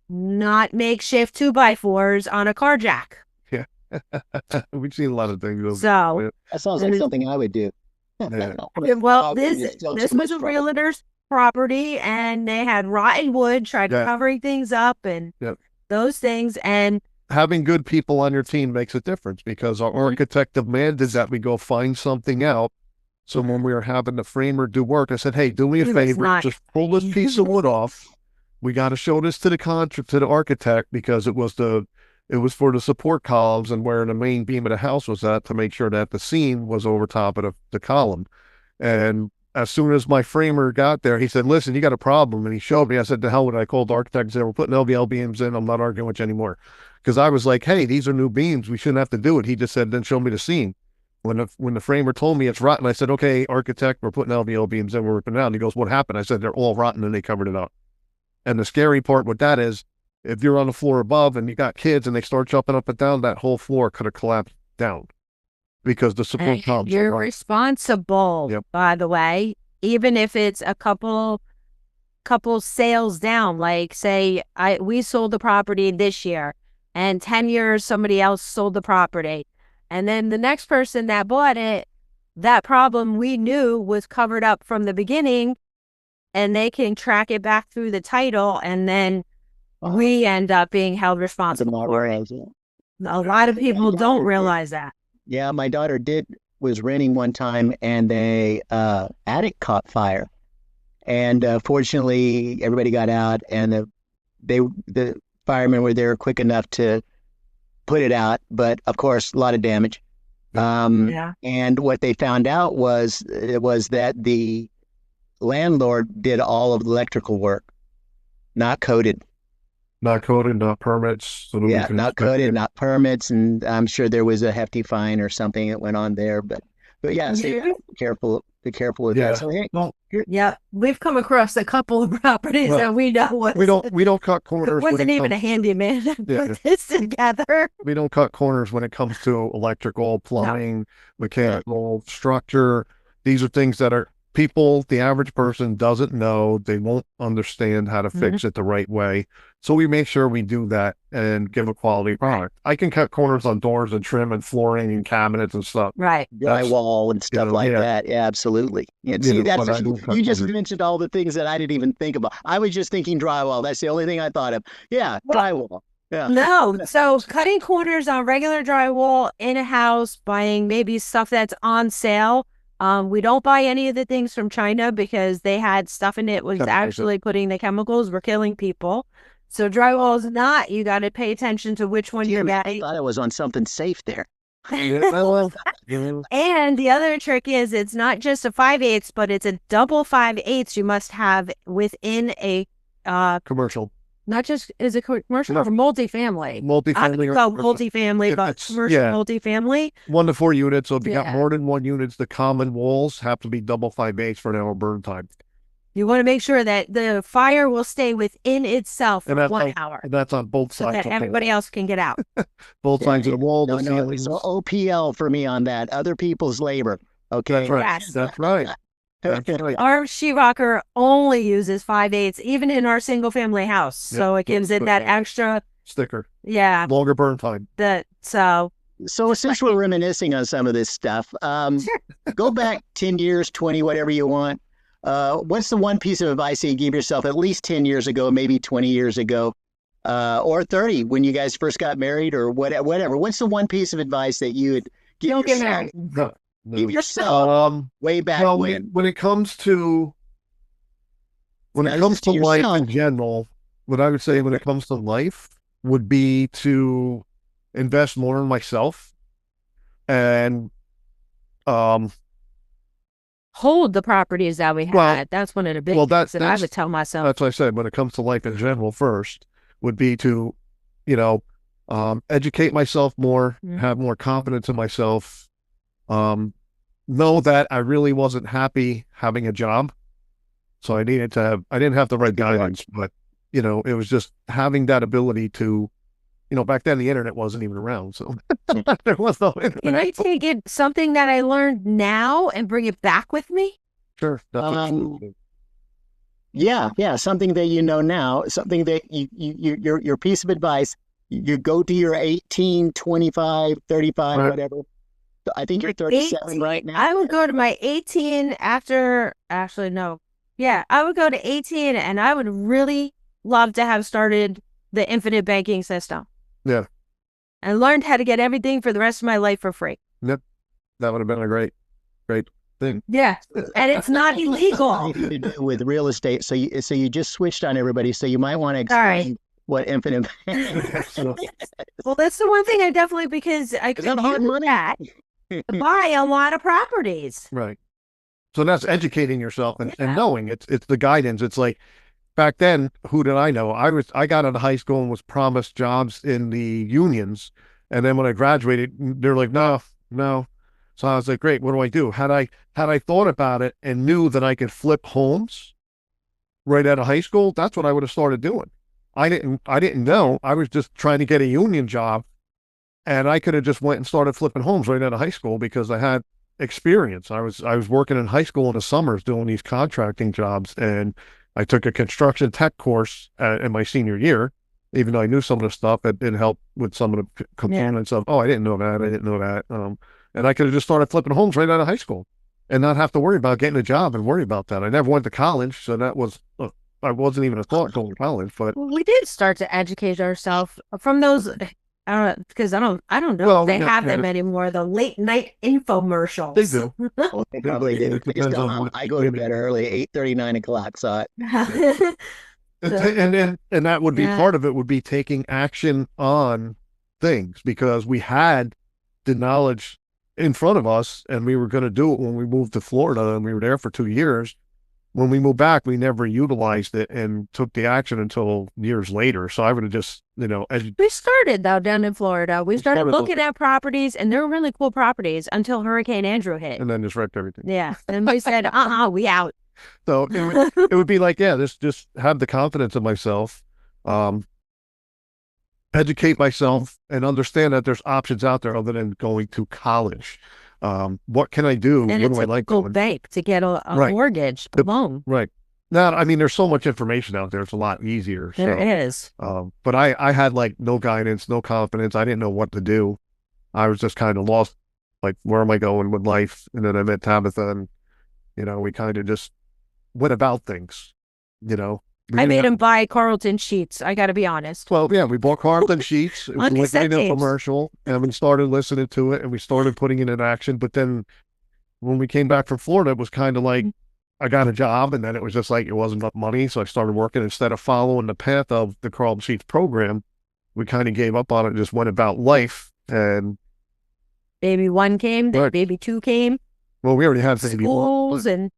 Speaker 2: not makeshift 2x4s on a car jack.
Speaker 3: Yeah. We've seen a lot of things.
Speaker 2: So
Speaker 1: that sounds like something I would do.
Speaker 2: Well, this was a realtor's property and they had rotten wood, tried covering things up and those things. And
Speaker 3: having good people on your team makes a difference because our architect demanded that we go find something out. So when we were having the framer do work, I said, hey, do me a favor, just pull this piece of wood off. We got to show this to the architect because it was for the support columns and where the main beam of the house was at to make sure that the seam was over top of the column. And as soon as my framer got there, he said, listen, you got a problem. And he showed me. I said, to hell with it. I called the architect and said, we're putting LVL beams in. I'm not arguing with you anymore. Because I was like, hey, these are new beams. We shouldn't have to do it. He just said, then show me the seam. When the framer told me it's rotten, I said, okay, architect, we're putting LVL beams in. We're ripping it out. And he goes, what happened? I said, they're all rotten, and they covered it up. And the scary part with that is, if you're on the floor above and you got kids and they start jumping up and down, that whole floor could have collapsed down because the support columns.
Speaker 2: You're responsible, by the way. Even if it's a couple sales down, like say we sold the property this year and 10 years somebody else sold the property. And then the next person that bought it, that problem we knew was covered up from the beginning and they can track it back through the title and then we end up being held responsible for it. A lot of people don't realize that.
Speaker 1: Yeah, my daughter was renting one time and the attic caught fire. And fortunately, everybody got out and the firemen were there quick enough to put it out. But of course, a lot of damage. And what they found out was that the landlord did all of the electrical work, not coded.
Speaker 3: Not coded, not permits.
Speaker 1: So not coded, not permits, and I'm sure there was a hefty fine or something that went on there. But yeah, so be careful with that. So hey,
Speaker 2: we've come across a couple of properties that we know
Speaker 3: we don't cut corners.
Speaker 2: It wasn't even a handyman that put this together.
Speaker 3: We don't cut corners when it comes to electrical, plumbing, mechanical, structure. These are things that are the average person doesn't know. They won't understand how to fix it the right way. So we make sure we do that and give a quality product. I can cut corners on doors and trim and flooring and cabinets and stuff.
Speaker 2: Right.
Speaker 1: Drywall and stuff like that. Yeah, absolutely. Yeah, see, you just mentioned all the things that I didn't even think about. I was just thinking drywall. That's the only thing I thought of. Yeah, drywall. Yeah.
Speaker 2: No, so cutting corners on regular drywall in a house, buying maybe stuff that's on sale. We don't buy any of the things from China because they had stuff in it was actually putting the chemicals were killing people. So drywall is not. You got to pay attention to which one you're getting.
Speaker 1: I thought it was on something safe there.
Speaker 2: And the other trick is it's not just a 5/8, but it's a double 5/8 you must have within a
Speaker 3: commercial.
Speaker 2: Not just is it commercial or multifamily?
Speaker 3: Multifamily.
Speaker 2: Multifamily, but commercial multifamily.
Speaker 3: 1 to 4 units. So if you got more than one units, the common walls have to be double 5/8 for an hour burn time.
Speaker 2: You want to make sure that the fire will stay within itself for 1 hour.
Speaker 3: And that's on both sides.
Speaker 2: So that everybody else can get out.
Speaker 3: Both sides of the wall.
Speaker 1: No, so OPL for me on that. Other people's labor. Okay.
Speaker 3: That's right.
Speaker 2: Yes.
Speaker 3: That's right.
Speaker 2: Our sheetrocker only uses 5/8, even in our single family house. So it gives it that extra
Speaker 3: sticker.
Speaker 2: Yeah.
Speaker 3: Longer burn time.
Speaker 1: So since we're reminiscing on some of this stuff, go back 10 years, 20, whatever you want. What's the one piece of advice that you gave yourself at least 10 years ago, maybe 20 years ago, or 30 when you guys first got married, or whatever? What's the one piece of advice that you would give yourself? Give yourself way back when.
Speaker 3: When it comes to life in general, what I would say when it comes to life would be to invest more in myself and
Speaker 2: hold the properties that we had. Well, that's one of the big things that I would tell myself.
Speaker 3: That's what I said. When it comes to life in general, first would be to, educate myself more, have more confidence in myself, know that I really wasn't happy having a job. So I didn't have the right guidance, but, it was just having that ability to, back then the internet wasn't even around. So there was no internet.
Speaker 2: Can I take it something that I learned now and bring it back with me?
Speaker 3: Sure.
Speaker 1: Yeah. Something that you know now, something that your piece of advice, you go to your 18, 25, 35, right. Whatever. I think you're 37 right now.
Speaker 2: I would go to my 18 actually, no. Yeah, I would go to 18 and I would really love to have started the infinite banking system.
Speaker 3: Yeah.
Speaker 2: And learned how to get everything for the rest of my life for free.
Speaker 3: Yep. That would have been a great thing.
Speaker 2: Yeah. And it's not illegal.
Speaker 1: With real estate. So you just switched on everybody. So you might want to explain what infinite
Speaker 2: Well, that's the one thing I definitely, because I could use that to buy a lot of properties.
Speaker 3: Right. So that's educating yourself and knowing it's the guidance. It's like back then, who did I know? I got out of high school and was promised jobs in the unions. And then when I graduated, they're like, no. So I was like, great, what do I do? Had I thought about it and knew that I could flip homes right out of high school, that's what I would have started doing. I didn't know. I was just trying to get a union job, and I could have just went and started flipping homes right out of high school because I had experience. I was working in high school in the summers doing these contracting jobs, and I took a construction tech course in my senior year, even though I knew some of the stuff. It helped with some of the components of, I didn't know that. And I could have just started flipping homes right out of high school and not have to worry about getting a job and worry about that. I never went to college, so that was, I wasn't even a thought going to college. But
Speaker 2: we did start to educate ourselves from those, because I don't know if they have them anymore. The late night infomercials.
Speaker 3: They do.
Speaker 1: Well, they probably do. I go to bed early, 8:30, 9 o'clock. So
Speaker 3: and that would be part of it. Would be taking action on things because we had the knowledge in front of us, and we were going to do it when we moved to Florida, and we were there for 2 years. When we moved back, we never utilized it and took the action until years later. So I would have just, we started
Speaker 2: though down in Florida. We started looking at properties, and they're really cool properties until Hurricane Andrew hit.
Speaker 3: And then just wrecked everything.
Speaker 2: Yeah. And we said, we out.
Speaker 3: So it would be like, just have the confidence in myself, educate myself, and understand that there's options out there other than going to college. What can I do?
Speaker 2: And
Speaker 3: what do I like?
Speaker 2: Go bank to get a mortgage, a loan.
Speaker 3: Right. Now, I mean, there's so much information out there. It's a lot easier.
Speaker 2: There is.
Speaker 3: But I had like no guidance, no confidence. I didn't know what to do. I was just kind of lost. Like, where am I going with life? And then I met Tabatha, and, we kind of just went about things,
Speaker 2: I made him buy Carlton sheets. I got to be honest.
Speaker 3: Well, yeah, we bought Carlton sheets. It was like an infomercial, and we started listening to it, and we started putting it in action. But then when we came back from Florida, it was kind of like I got a job, and then it was just like it wasn't enough money. So I started working instead of following the path of the Carlton sheets program. We kind of gave up on it and just went about life. And
Speaker 2: baby one came, then baby two came.
Speaker 3: Well, we already had baby
Speaker 2: schools
Speaker 3: one,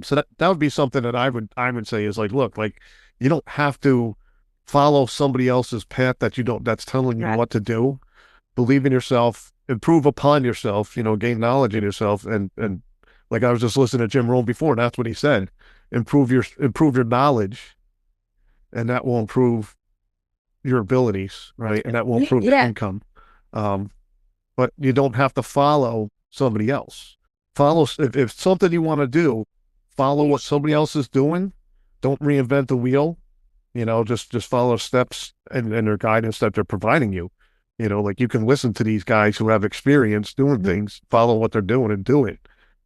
Speaker 3: so that would be something that I would say is like, look, like you don't have to follow somebody else's path that's telling you what to do. Believe in yourself, improve upon yourself, gain knowledge in yourself. And like I was just listening to Jim Rohn before, and that's what he said, improve your knowledge, and that will improve your abilities, right? And that will improve your income. But you don't have to follow somebody else. If something you want to do, follow what somebody else is doing. Don't reinvent the wheel. just follow steps and their guidance that they're providing you. Like you can listen to these guys who have experience doing things, follow what they're doing and do it.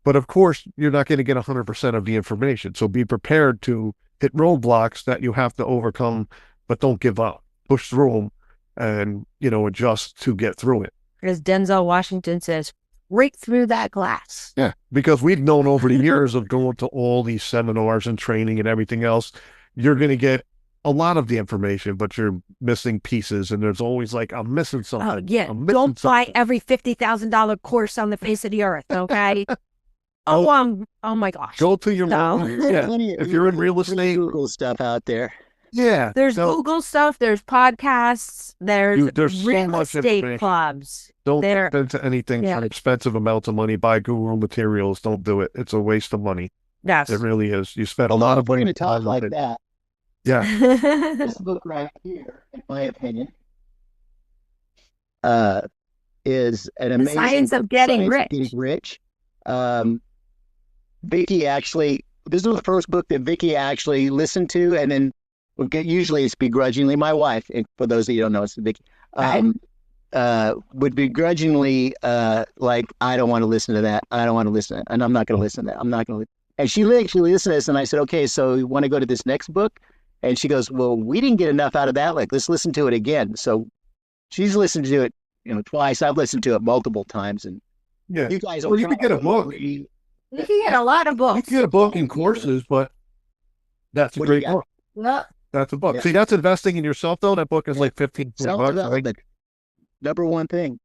Speaker 3: But of course, you're not going to get 100% of the information. So be prepared to hit roadblocks that you have to overcome, but don't give up. Push through them and, adjust to get through it.
Speaker 2: As Denzel Washington says, break through that glass.
Speaker 3: Yeah, because we've known over the years of going to all these seminars and training and everything else, you're going to get a lot of the information, but you're missing pieces. And there's always like, I'm missing something.
Speaker 2: Oh, yeah. Don't buy every $50,000 course on the face of the earth, okay? Oh my gosh.
Speaker 3: Go to your if you're in real estate,
Speaker 1: Google stuff out there.
Speaker 3: Yeah.
Speaker 2: There's Google stuff, there's podcasts, there's real
Speaker 3: so much
Speaker 2: estate clubs.
Speaker 3: Don't spend anything for expensive amounts of money. Buy Google materials. Don't do it. It's a waste of money.
Speaker 2: Yes.
Speaker 3: It really is. You spend a lot of money
Speaker 1: to talk like that.
Speaker 3: Yeah.
Speaker 1: This book right here, in my opinion, is an amazing
Speaker 2: Science of Getting
Speaker 1: Rich. Vicky actually, this was the first book that Vicky actually listened to, and then usually it's begrudgingly. My wife, and for those of you who don't know, it's Vicky, would begrudgingly like, I don't want to listen to that. I don't want to listen to that. And I'm not going to listen to that. I'm not going to. And she actually listened to this, and I said, okay, so you want to go to this next book? And she goes, well, we didn't get enough out of that. Like, let's listen to it again. So she's listened to it, twice. I've listened to it multiple times, and you guys.
Speaker 3: Well, you can get a book.
Speaker 2: You can get a lot of books.
Speaker 3: You can get a book in courses, but that's a great book.
Speaker 2: Yeah.
Speaker 3: That's a book. Yeah. See, that's investing in yourself, though. That book is like $15
Speaker 1: bucks. Number one thing.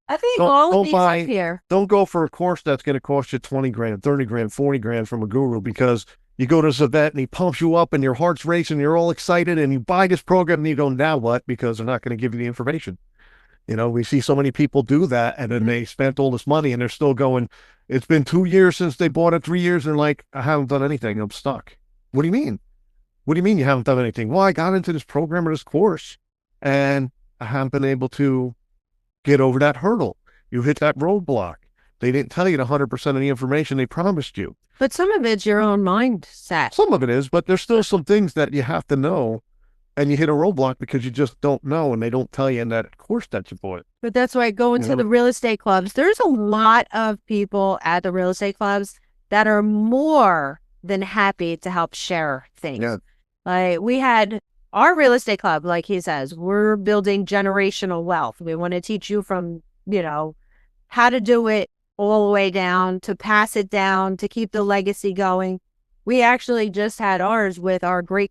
Speaker 2: I think all of these up here.
Speaker 3: Don't go for a course that's going to cost you $20,000, $30,000, $40,000 from a guru, because you go to this event and he pumps you up and your heart's racing, you're all excited, and you buy this program and you go, now what? Because they're not going to give you the information. We see so many people do that, and then they spent all this money and they're still going, it's been 2 years since they bought it, 3 years, and they're like, I haven't done anything. I'm stuck. What do you mean? What do you mean you haven't done anything? Well, I got into this program or this course, and I haven't been able to get over that hurdle. You hit that roadblock. They didn't tell you 100% of the information they promised you.
Speaker 2: But some of it's your own mindset.
Speaker 3: Some of it is, but there's still some things that you have to know, and you hit a roadblock because you just don't know, and they don't tell you in that course that you bought.
Speaker 2: But that's why going to the real estate clubs, there's a lot of people at the real estate clubs that are more than happy to help share things.
Speaker 3: Yeah.
Speaker 2: Like, we had our real estate club, like he says, we're building generational wealth. We want to teach you from, how to do it all the way down, to pass it down, to keep the legacy going. We actually just had ours with our great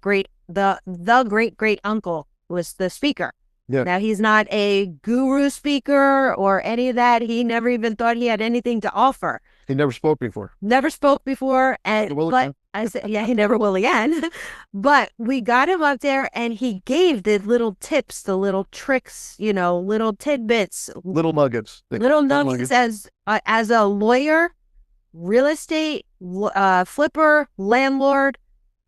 Speaker 2: uncle was the speaker.
Speaker 3: Yeah.
Speaker 2: Now, he's not a guru speaker or any of that. He never even thought he had anything to offer.
Speaker 3: He never spoke before.
Speaker 2: But I said, yeah, he never will again. But we got him up there, and he gave the little tips, the little tricks, little tidbits,
Speaker 3: little nuggets,
Speaker 2: as a lawyer, real estate flipper, landlord,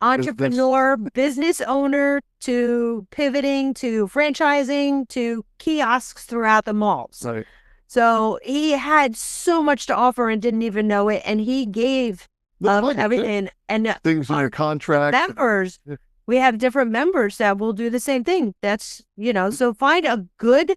Speaker 2: entrepreneur, business owner, to pivoting to franchising to kiosks throughout the malls.
Speaker 3: Right.
Speaker 2: So he had so much to offer and didn't even know it. And he gave everything. And
Speaker 3: things in your contract.
Speaker 2: Members, we have different members that will do the same thing. That's, so find a good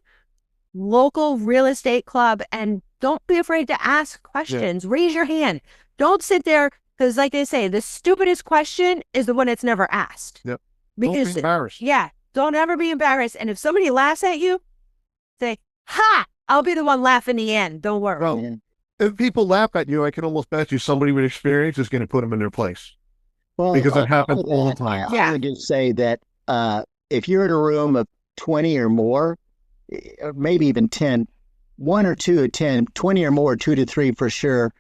Speaker 2: local real estate club and don't be afraid to ask questions. Yeah. Raise your hand. Don't sit there, because like they say, the stupidest question is the one that's never asked.
Speaker 3: Yep.
Speaker 2: Because,
Speaker 3: don't be embarrassed.
Speaker 2: Yeah. Don't ever be embarrassed. And if somebody laughs at you, say, ha! I'll be the one laughing in the end. Don't worry.
Speaker 3: Well, if people laugh at you, I can almost bet you somebody with experience is going to put them in their place. Well, because that happens all the time.
Speaker 1: I would just say that if you're in a room of 20 or more, or maybe even 10, 1 or 2 or 10, 20 or more, 2 to 3 for sure.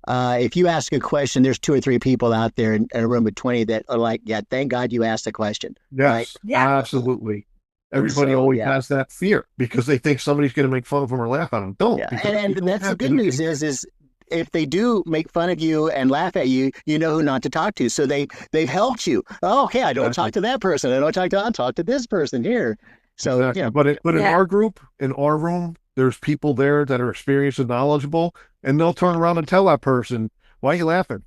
Speaker 1: If you ask a question, there's 2 or 3 people out there in a room of 20 that are like, yeah, thank God you asked a question.
Speaker 3: Yes,
Speaker 1: right?
Speaker 2: Yeah.
Speaker 3: Absolutely. Everybody always has that fear because they think somebody's going to make fun of them or laugh at them. Don't.
Speaker 1: Yeah. And that's the good news is if they do make fun of you and laugh at you, you know who not to talk to. So they've helped you. Oh, okay, I don't talk to that person. I'll talk to this person here. So
Speaker 3: exactly. But in our group, in our room, there's people there that are experienced and knowledgeable, and they'll turn around and tell that person, "Why are you laughing?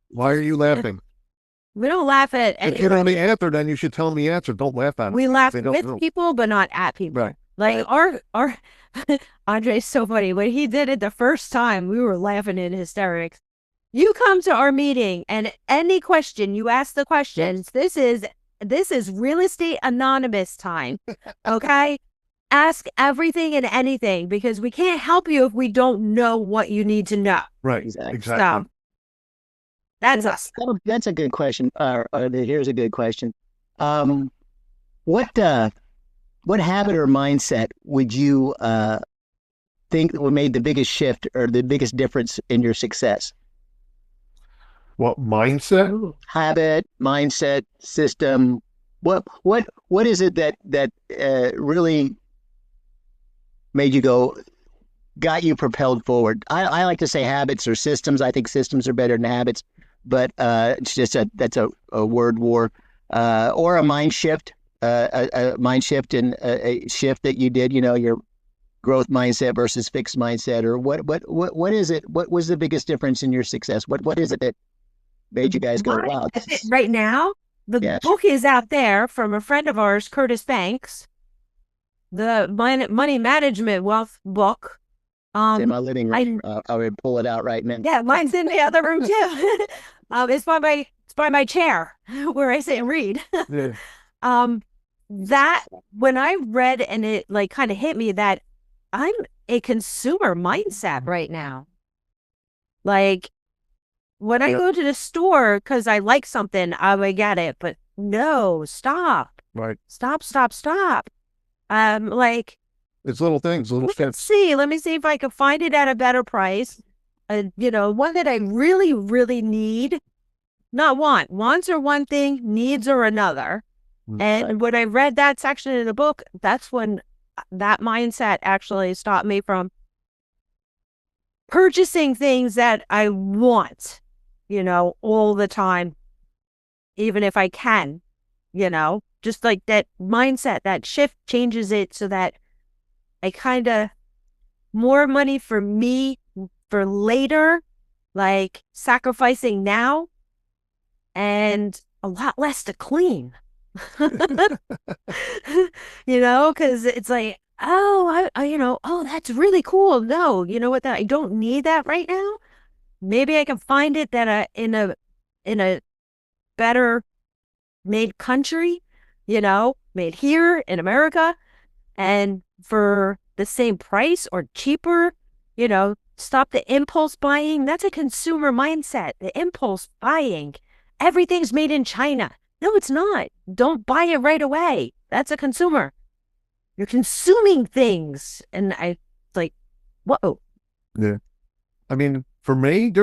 Speaker 3: Why are you laughing?"
Speaker 2: We don't laugh at
Speaker 3: If you don't know the answer, then you should tell them the answer. Don't laugh at it.
Speaker 2: We laugh with people, but not at people.
Speaker 3: Right.
Speaker 2: Like our Andre's so funny. When he did it the first time, we were laughing in hysterics. You come to our meeting and any question, you ask the questions. This is real estate anonymous time. Okay? Ask everything and anything because we can't help you if we don't know what you need to know.
Speaker 3: Right. Exactly.
Speaker 2: So, that's us.
Speaker 1: That's a good question. Here's a good question. What habit or mindset would you think that made the biggest shift or the biggest difference in your success?
Speaker 3: What mindset?
Speaker 1: Habit, mindset, system. What is it that really made you got you propelled forward? I like to say habits or systems. I think systems are better than habits, but it's just that's a word war or a mind shift, a mind shift and a shift that you did. Your growth mindset versus fixed mindset, or what is it? What was the biggest difference in your success? What is it that made you guys go, wow?
Speaker 2: Right now, the book is out there from a friend of ours, Curtis Banks, the money management wealth book.
Speaker 1: It's in my living room. I would pull it out right now.
Speaker 2: Yeah, mine's in the other room too. It's by my chair where I sit and read.
Speaker 3: Yeah.
Speaker 2: That when I read and it like kind of hit me that I'm a consumer mindset right now. Like when I go to the store because I like something, I would get it. But no, stop.
Speaker 3: Right.
Speaker 2: Stop. Like
Speaker 3: it's little things, little steps.
Speaker 2: Let me see if I can find it at a better price. One that I really, really need. Not want. Wants are one thing, needs are another. And when I read that section in the book, that's when that mindset actually stopped me from purchasing things that I want, all the time, even if I can, just like that mindset, that shift changes it so that I kind of more money for me for later, like sacrificing now and a lot less to clean. Because it's like, oh, that's really cool. No, you know what? I don't need that right now. Maybe I can find it that in a better made country, made here in America, and for the same price or cheaper. Stop the impulse buying. That's a consumer mindset. The impulse buying. Everything's made in China. No, it's not. Don't buy it right away. That's a consumer. You're consuming things. And I like, whoa.
Speaker 3: Yeah. I mean, for me,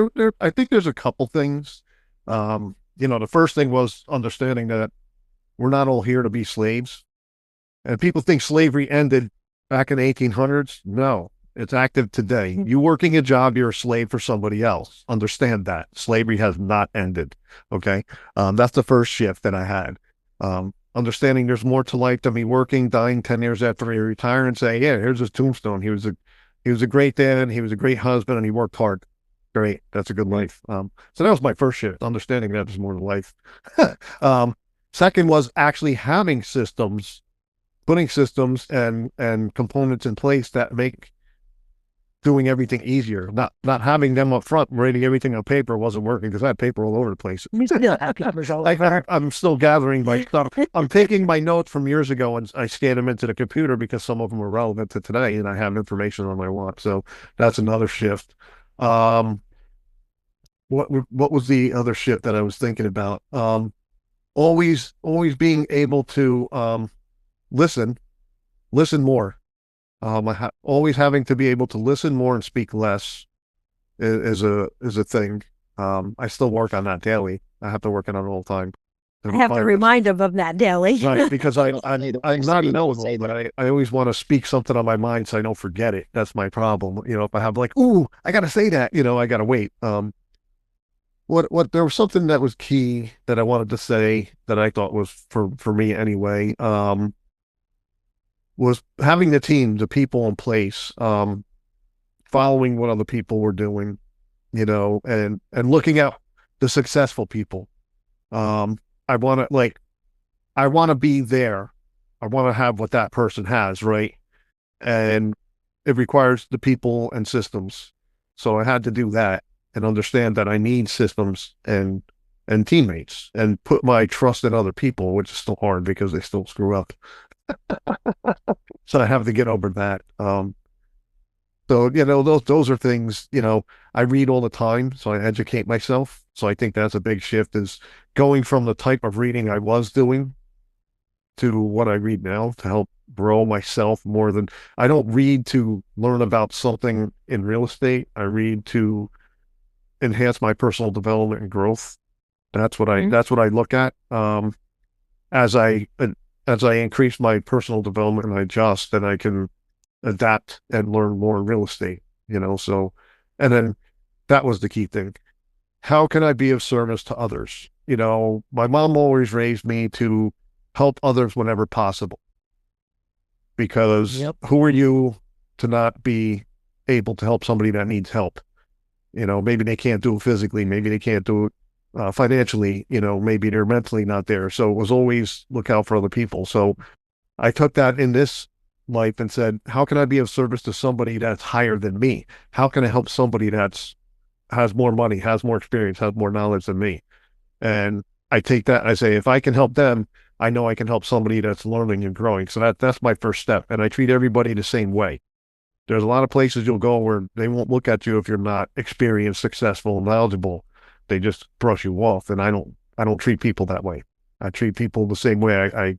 Speaker 3: I think there's a couple things. The first thing was understanding that we're not all here to be slaves. And people think slavery ended back in the 1800s. No, it's active today. You working a job, you're a slave for somebody else. Understand that. Slavery has not ended. Okay. That's the first shift that I had. Understanding there's more to life than me working, dying 10 years after he retired and say, yeah, here's his tombstone. He was a great dad. He was a great husband and he worked hard. Great. That's a good life. So that was my first shift, understanding that there's more to life. Second was actually having systems, putting systems and components in place that make doing everything easier. Not having them up front, writing everything on paper wasn't working because I had paper all over the place. I'm still gathering my stuff. I'm taking my notes from years ago and I scan them into the computer because some of them are relevant to today and I have information on my watch. So that's another shift. What was the other shift that I was thinking about? Always being able to listen more. Always having to be able to listen more and speak less is a thing. I still work on that daily. I have to work on it all the time.
Speaker 2: I have to remind them of that daily.
Speaker 3: Right, because I'm not knowable, but I always want to speak something on my mind so I don't forget it. That's my problem. If I have like, ooh, I got to say that, I got to wait. There was something that was key that I wanted to say that I thought was for me anyway, was having the team, the people in place, following what other people were doing, and looking at the successful people. I want to be there. I want to have what that person has, right? And it requires the people and systems. So I had to do that and understand that I need systems and teammates and put my trust in other people, which is still hard because they still screw up. So I have to get over that. So, those are things, I read all the time, so I educate myself. So I think that's a big shift, is going from the type of reading I was doing to what I read now to help grow myself more than I don't read to learn about something in real estate. I read to enhance my personal development and growth. That's what I look at. As I increase my personal development and I adjust, then I can adapt and learn more in real estate, so, and then that was the key thing. How can I be of service to others? My mom always raised me to help others whenever possible, because who are you to not be able to help somebody that needs help? Maybe they can't do it physically, maybe they can't do it financially, maybe they're mentally not there. So it was always look out for other people. So I took that in this life and said, how can I be of service to somebody that's higher than me? How can I help somebody has more money, has more experience, has more knowledge than me? And I take that, I say, if I can help them, I know I can help somebody that's learning and growing. So that's my first step. And I treat everybody the same way. There's a lot of places you'll go where they won't look at you if you're not experienced, successful, knowledgeable. They just brush you off. And I don't treat people that way. I treat people the same way. I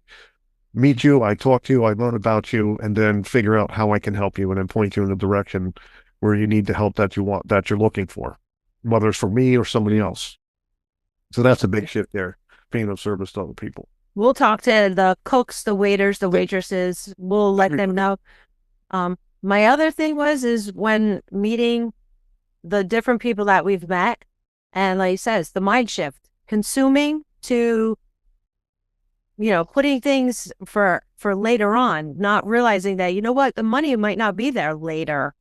Speaker 3: meet you, I talk to you, I learn about you, and then figure out how I can help you, and then point you in the direction where you need the help that you're looking for, whether it's for me or somebody else. So that's a big shift there, being of service to other people.
Speaker 2: We'll talk to the cooks, the waiters, the waitresses. We'll let them know. My other thing is when meeting the different people that we've met, and like he says, the mind shift, consuming to putting things for later on, not realizing that, the money might not be there later,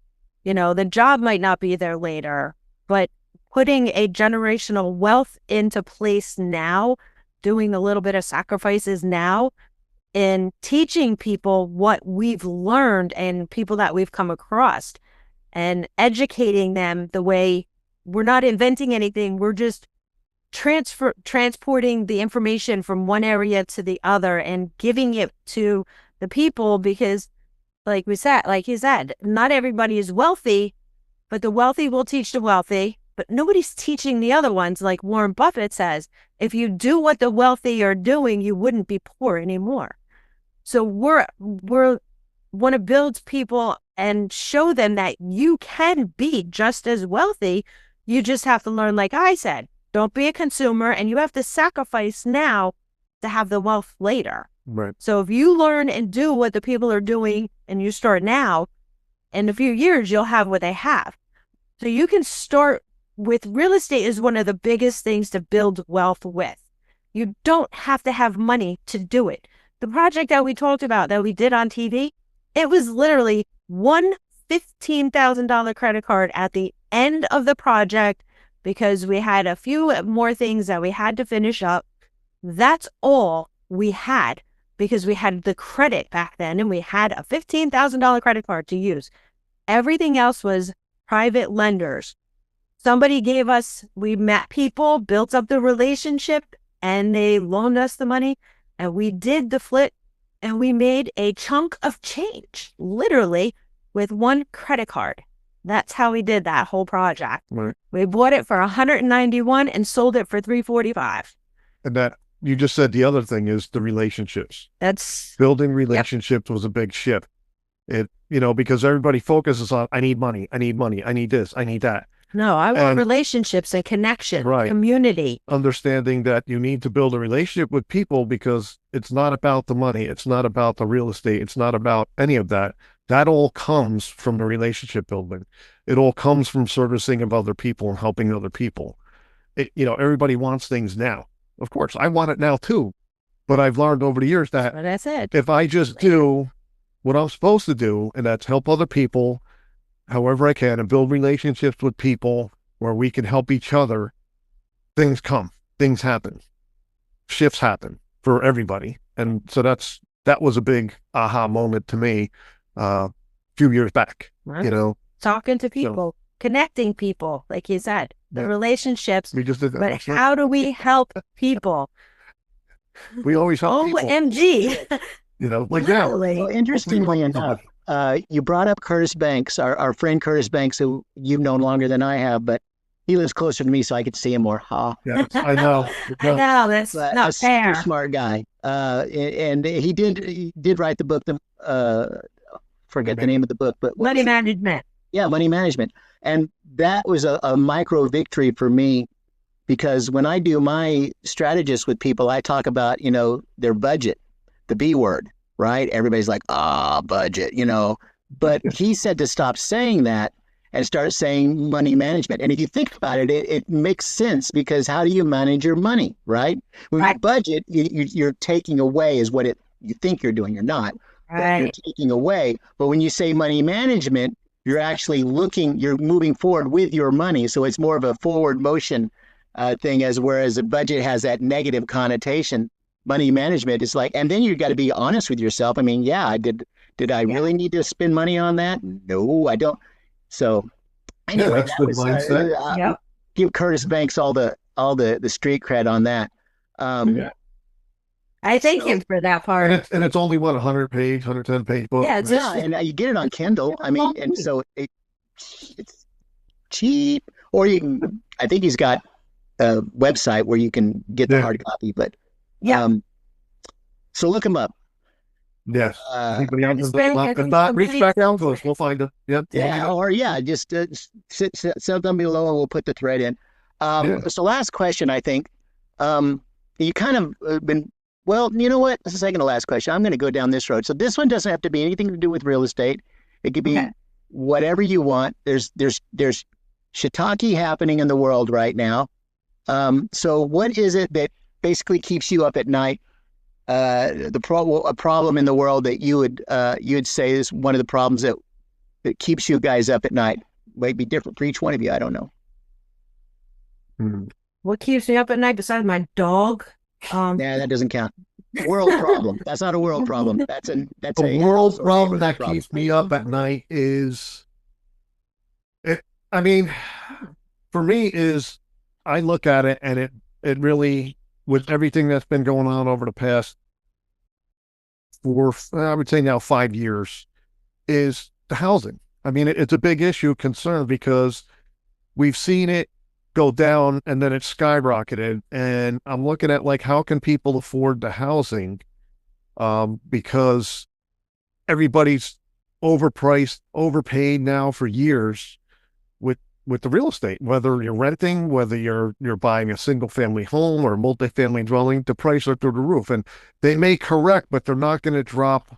Speaker 2: the job might not be there later, but putting a generational wealth into place now, doing a little bit of sacrifices now, and teaching people what we've learned and people that we've come across, and educating them the way we're not inventing anything. We're just transporting the information from one area to the other and giving it to the people, because like he said, not everybody is wealthy, but the wealthy will teach the wealthy, but nobody's teaching the other ones. Like Warren Buffett says, if you do what the wealthy are doing, you wouldn't be poor anymore. So we're want to build people and show them that you can be just as wealthy. You just have to learn, like I said, don't be a consumer, and you have to sacrifice now to have the wealth later.
Speaker 3: Right.
Speaker 2: So if you learn and do what the people are doing and you start now, in a few years, you'll have what they have. So you can start with real estate is one of the biggest things to build wealth with. You don't have to have money to do it. The project that we talked about that we did on TV, it was literally one $15,000 credit card at the end of the project, because we had a few more things that we had to finish up. That's all we had, because we had the credit back then and we had a $15,000 credit card to use. Everything else was private lenders. Somebody gave us, we met people, built up the relationship, and they loaned us the money, and we did the flip, and we made a chunk of change, literally, with one credit card. That's how we did that whole project.
Speaker 3: Right.
Speaker 2: We bought it for $191 and sold it for $345.
Speaker 3: And that, you just said the other thing is the relationships.
Speaker 2: That's
Speaker 3: building relationships was a big shift. It, because everybody focuses on, I need money, I need this, I need that.
Speaker 2: No, I want relationships and connection,
Speaker 3: right.
Speaker 2: Community.
Speaker 3: Understanding that you need to build a relationship with people, because it's not about the money. It's not about the real estate. It's not about any of that. That all comes from the relationship building. It all comes from servicing of other people and helping other people. Everybody wants things now. Of course, I want it now too. But I've learned over the years that
Speaker 2: what I said.
Speaker 3: If I just do what I'm supposed to do, and that's help other people however I can and build relationships with people where we can help each other, things come, things happen. shifts happen for everybody. And so that was a big aha moment to me a few years back,
Speaker 2: Right.
Speaker 3: you know.
Speaker 2: Talking to people, connecting people, like you said, the relationships.
Speaker 3: We just did that.
Speaker 2: But how do we help people?
Speaker 3: We always help people.
Speaker 2: OMG.
Speaker 3: You know, like now.
Speaker 1: Well, interestingly enough, you brought up Curtis Banks, our friend Curtis Banks, who you've known longer than I have, but he lives closer to me, so I could see him more.
Speaker 3: Yes, I know.
Speaker 2: I know, that's not fair.
Speaker 1: A smart guy. And he did write the book, forget the name of the book, but
Speaker 2: Money Management.
Speaker 1: Yeah, Money Management. And that was a micro victory for me, because when I do my strategist with people, I talk about, their budget, the B word, right? Everybody's like, budget, but he said to stop saying that and start saying money management. And if you think about it, it makes sense, because how do you manage your money, right? When you budget, you're taking away is what you think you're doing. You're not. Right. You're taking away. But when you say money management, you're actually you're moving forward with your money. So it's more of a forward motion thing, whereas a budget has that negative connotation. Money management is like, and then you've got to be honest with yourself. I mean, did I really need to spend money on that? No, I don't. So anyway,
Speaker 3: that's the mindset.
Speaker 1: Give Curtis Banks all the street cred on that.
Speaker 2: I thank him for that part.
Speaker 3: And it's only 110 page book.
Speaker 2: Yeah,
Speaker 1: and you get it on Kindle. I mean, and so it's cheap, or you can. I think he's got a website where you can get the hard copy. But so look him up.
Speaker 3: Yes. Reach back down to us. We'll find it. Yep.
Speaker 1: Yeah. Or just sit down below and we'll put the thread in. So last question, I think. You kind of been. Well, you know what? This is the second to last question. I'm going to go down this road. So this one doesn't have to be anything to do with real estate. It could be whatever you want. There's shiitake happening in the world right now. So what is it that basically keeps you up at night? A problem in the world that you would say is one of the problems that keeps you guys up at night. Might be different for each one of you. I don't know.
Speaker 2: What keeps me up at night besides my dog?
Speaker 1: That doesn't count. World problem. That's not a world problem. That's a
Speaker 3: world problem that keeps me up at night is I mean, for me is I look at it and it really, with everything that's been going on over the past I would say now 5 years, is the housing. I mean, it's a big issue, concern, because we've seen it go down and then it skyrocketed. And I'm looking at how can people afford the housing? Because everybody's overpriced, overpaid now for years with the real estate, whether you're renting, whether you're buying a single family home or a multifamily dwelling, the prices are through the roof. And they may correct, but they're not going to drop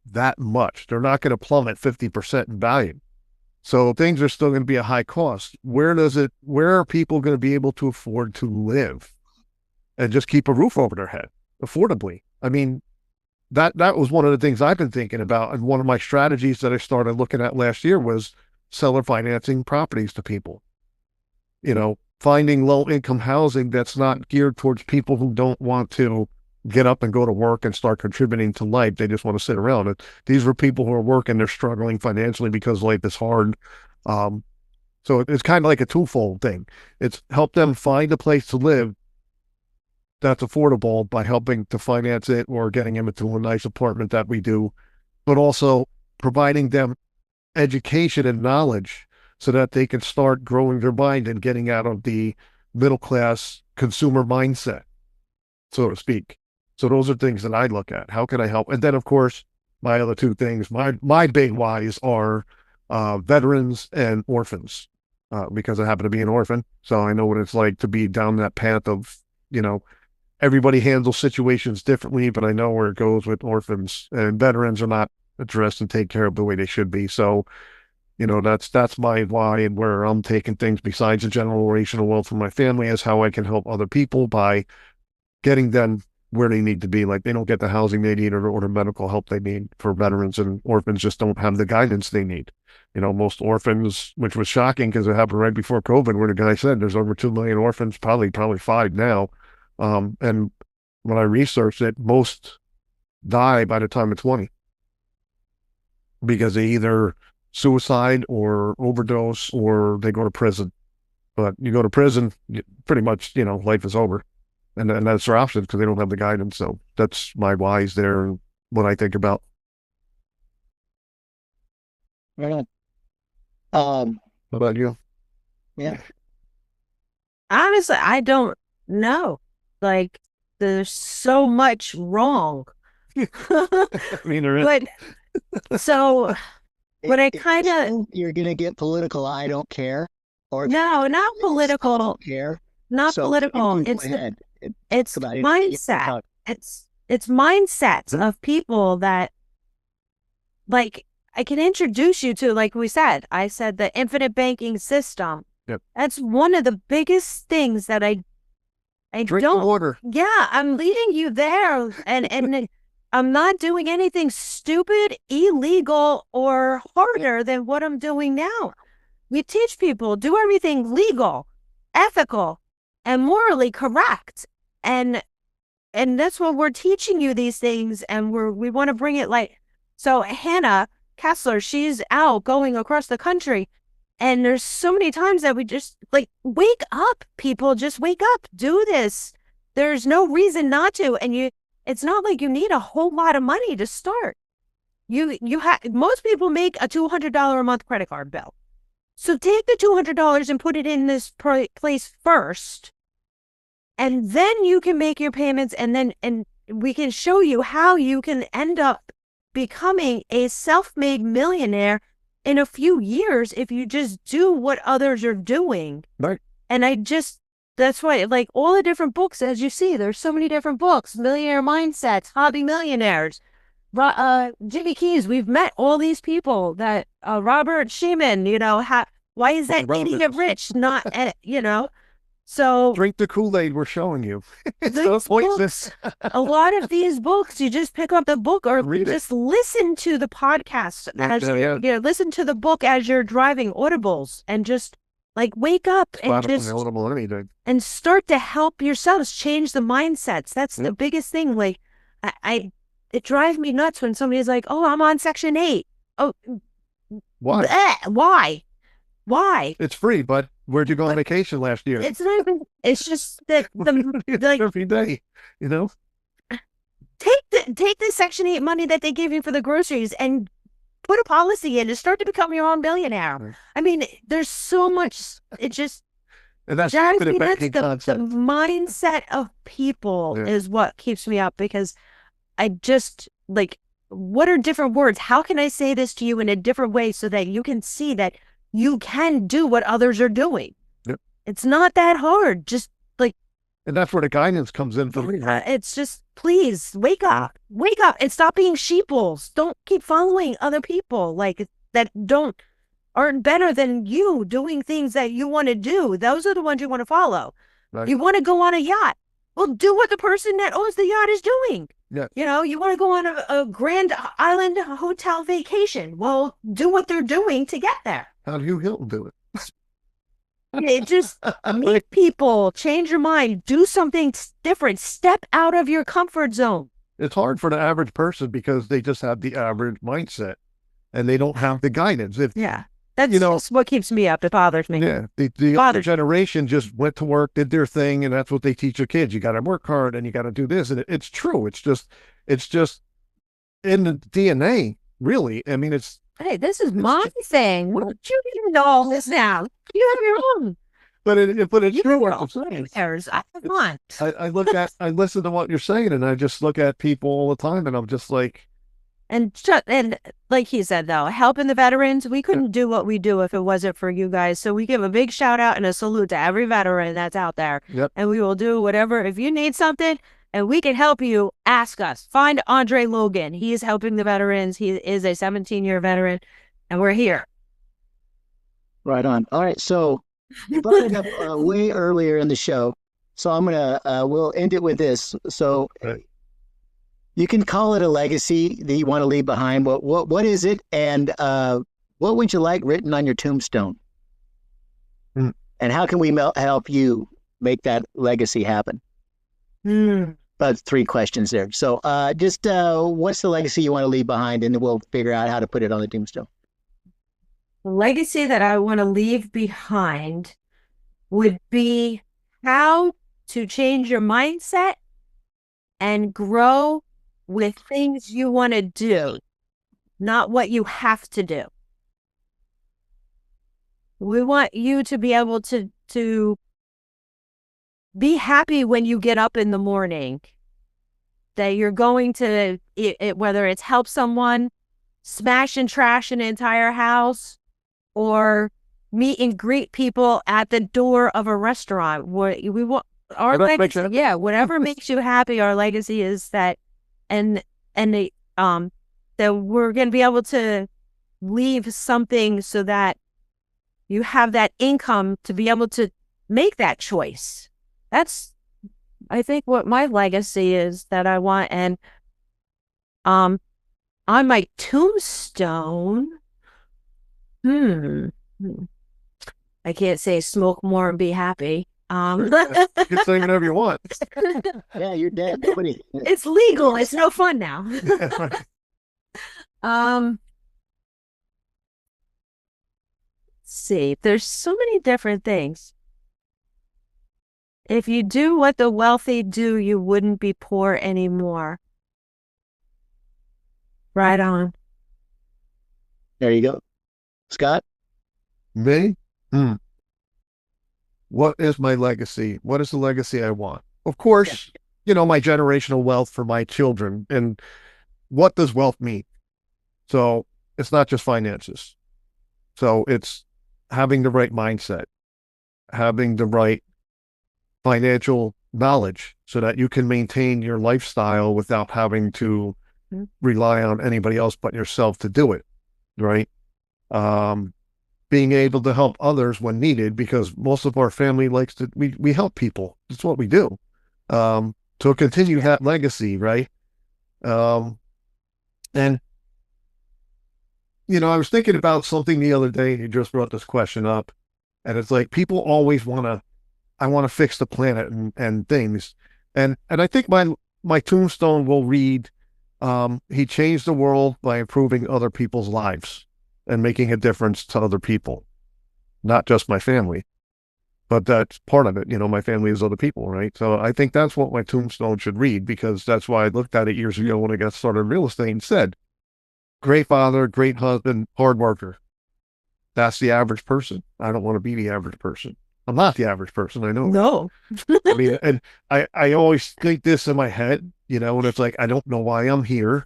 Speaker 3: that much. They're not going to plummet 50% in value. So things are still going to be a high cost. Where are people going to be able to afford to live and just keep a roof over their head affordably? I mean, that was one of the things I've been thinking about. And one of my strategies that I started looking at last year was seller financing properties to people. Finding low income housing that's not geared towards people who don't want to get up and go to work and start contributing to life. They just want to sit around. These are people who are working, they're struggling financially because life is hard. So it's kind of like a twofold thing. It's help them find a place to live that's affordable by helping to finance it or getting them into a nice apartment that we do, but also providing them education and knowledge so that they can start growing their mind and getting out of the middle class consumer mindset, so to speak. So those are things that I look at. How can I help? And then, of course, my other two things, my big whys are veterans and orphans, because I happen to be an orphan. So I know what it's like to be down that path of, everybody handles situations differently, but I know where it goes with orphans, and veterans are not addressed and taken care of the way they should be. So, that's my why, and where I'm taking things besides the generational wealth for my family is how I can help other people by getting them where they need to be. Like, they don't get the housing they need or the medical help they need. For veterans and orphans, just don't have the guidance they need. Most orphans, which was shocking because it happened right before COVID, where the guy said there's over 2 million orphans, probably 5 now. And when I researched it, most die by the time of 20 because they either suicide or overdose or they go to prison. But you go to prison, pretty much, life is over. And that's their option because they don't have the guidance. So that's my whys there and what I think about.
Speaker 1: Right on.
Speaker 3: What about you?
Speaker 1: Yeah.
Speaker 2: Honestly, I don't know. Like, there's so much wrong.
Speaker 3: I mean, there is.
Speaker 2: But so, but I kind of,
Speaker 1: you're gonna get political. I don't care. Or
Speaker 2: no, not political.
Speaker 1: I don't care.
Speaker 2: Not
Speaker 1: So,
Speaker 2: political.
Speaker 1: go ahead.
Speaker 2: It's mindset. It's mindsets of people that, like, I can introduce you to, like we said, I said the infinite banking system.
Speaker 3: Yep.
Speaker 2: That's one of the biggest things that I
Speaker 3: Drink
Speaker 2: don't.
Speaker 3: water.
Speaker 2: Yeah, I'm leading you there, and I'm not doing anything stupid, illegal, or harder than what I'm doing now. We teach people do everything legal, ethical, and morally correct, and that's what we're teaching you these things, and we want to bring it like so. Hannah Kessler, she's out going across the country. And there's so many times that we just like, wake up, people, just wake up, do this. There's no reason not to. And it's not like you need a whole lot of money to start. Most people make a $200 a month credit card bill. So take the $200 and put it in this place first. And then you can make your payments and we can show you how you can end up becoming a self-made millionaire in a few years if you just do what others are doing.
Speaker 3: Right.
Speaker 2: And that's why, like, all the different books, as you see, there's so many different books, Millionaire Mindsets, Hobby Millionaires, Jimmy Keys. We've met all these people that, Robert Sheeman, why is that idiot rich? Not, so
Speaker 3: drink the Kool-Aid we're showing you. It's
Speaker 2: so
Speaker 3: pointless.
Speaker 2: A lot of these books, you just pick up the book or just listen to the podcast. Listen to the book as you're driving, audibles, and just like wake up and start to help yourselves change the mindsets. That's the biggest thing. Like, it drives me nuts when somebody's like, "Oh, I'm on Section 8." Oh,
Speaker 3: why?
Speaker 2: Why?
Speaker 3: It's free, but where'd you go on vacation last year?
Speaker 2: It's not even. It's just that like
Speaker 3: every day,
Speaker 2: Take the Section 8 money that they give you for the groceries and put a policy in to start to become your own billionaire. Right. I mean, there's so much. It just
Speaker 3: and that's
Speaker 2: the mindset of people is what keeps me up, because I just like, what are different words? How can I say this to you in a different way so that you can see that you can do what others are doing?
Speaker 3: Yep.
Speaker 2: It's not that hard. Just like,
Speaker 3: and that's where the guidance comes in for me.
Speaker 2: It's just, please wake up and stop being sheeples. Don't keep following other people like that aren't better than you doing things that you want to do. Those are the ones you want to follow. Right. You want to go on a yacht. Well, do what the person that owns the yacht is doing. Yeah. You want to go on a Grand Island hotel vacation. Well, do what they're doing to get there.
Speaker 3: How do Hugh Hilton do it?
Speaker 2: It just meet people, change your mind, do something different, step out of your comfort zone.
Speaker 3: It's hard for the average person because they just have the average mindset and they don't have the guidance.
Speaker 2: That's just what keeps me up. It bothers me.
Speaker 3: Yeah, the other generation just went to work, did their thing, and that's what they teach their kids. You got to work hard and you got to do this, and it's true. It's just in the DNA, really. I mean,
Speaker 2: hey, this is my thing. What you even know all this now? You have your own.
Speaker 3: But it's true what I'm saying. I listen to what you're saying, and I just look at people all the time, and I'm just like.
Speaker 2: And like he said, though, helping the veterans, we couldn't do what we do if it wasn't for you guys. So we give a big shout out and a salute to every veteran that's out there.
Speaker 3: Yep.
Speaker 2: And we will do whatever. If you need something and we can help you, ask us. Find Andre Logan. He is helping the veterans. He is a 17-year veteran, and we're here.
Speaker 1: Right on. All right. So you brought it up way earlier in the show. So I'm going to, we'll end it with this. So you can call it a legacy that you want to leave behind. But what is it? And what would you like written on your tombstone? And how can we help you make that legacy happen?
Speaker 2: But
Speaker 1: about 3 questions there. So just what's the legacy you want to leave behind, and then we'll figure out how to put it on the tombstone.
Speaker 2: The legacy that I want to leave behind would be how to change your mindset and grow with things you want to do, not what you have to do. We want you to be able to be happy when you get up in the morning, that you're going to, whether it's help someone, smash and trash an entire house, or meet and greet people at the door of a restaurant. We want our legacy, whatever makes you happy. Our legacy is that, that we're going to be able to leave something so that you have that income to be able to make that choice. That's, I think, what my legacy is that I want. And on my tombstone, I can't say smoke more and be happy.
Speaker 3: You can say whatever you want.
Speaker 1: Yeah, you're dead. Nobody.
Speaker 2: It's legal. It's no fun now. Let's see. There's so many different things. If you do what the wealthy do, you wouldn't be poor anymore. Right on.
Speaker 1: There you go. Scott?
Speaker 3: Me? What is my legacy? What is the legacy I want? Of course, my generational wealth for my children. And what does wealth mean? So it's not just finances. So it's having the right mindset, having the right financial knowledge so that you can maintain your lifestyle without having to rely on anybody else but yourself to do it, right? Being able to help others when needed, because most of our family likes to, we help people. That's what we do. To continue that legacy, right? And, I was thinking about something the other day, and you just brought this question up, and it's like, people always I want to fix the planet and things. And I think my tombstone will read, he changed the world by improving other people's lives and making a difference to other people, not just my family, but that's part of it. My family is other people, right? So I think that's what my tombstone should read, because that's why I looked at it years ago when I got started in real estate and said, great father, great husband, hard worker. That's the average person. I don't want to be the average person. I'm not the average person. I know.
Speaker 2: No.
Speaker 3: I mean, and I always think this in my head, and it's like, I don't know why I'm here.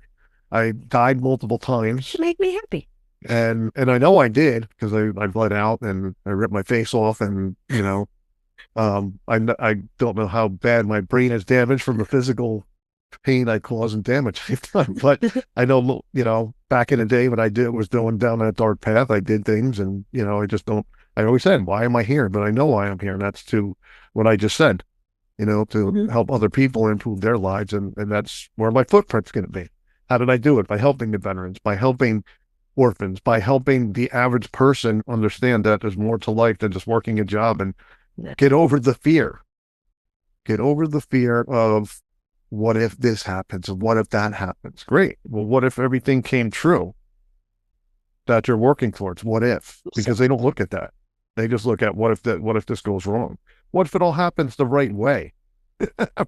Speaker 3: I died multiple times.
Speaker 2: To make me happy.
Speaker 3: And I know I did, because I bled out and I ripped my face off, and I don't know how bad my brain is damaged from the physical pain I caused and damage I've done. But I know, back in the day when I was going down that dark path, I did things, and I just don't. I always said, why am I here? But I know why I'm here, and that's to what I just said, to help other people improve their lives, and that's where my footprint's going to be. How did I do it? By helping the veterans, by helping orphans, by helping the average person understand that there's more to life than just working a job, and get over the fear. Get over the fear of, what if this happens, and what if that happens? Great. Well, what if everything came true that you're working towards? What if? Because they don't look at that. They just look at, what if this goes wrong? What if it all happens the right way?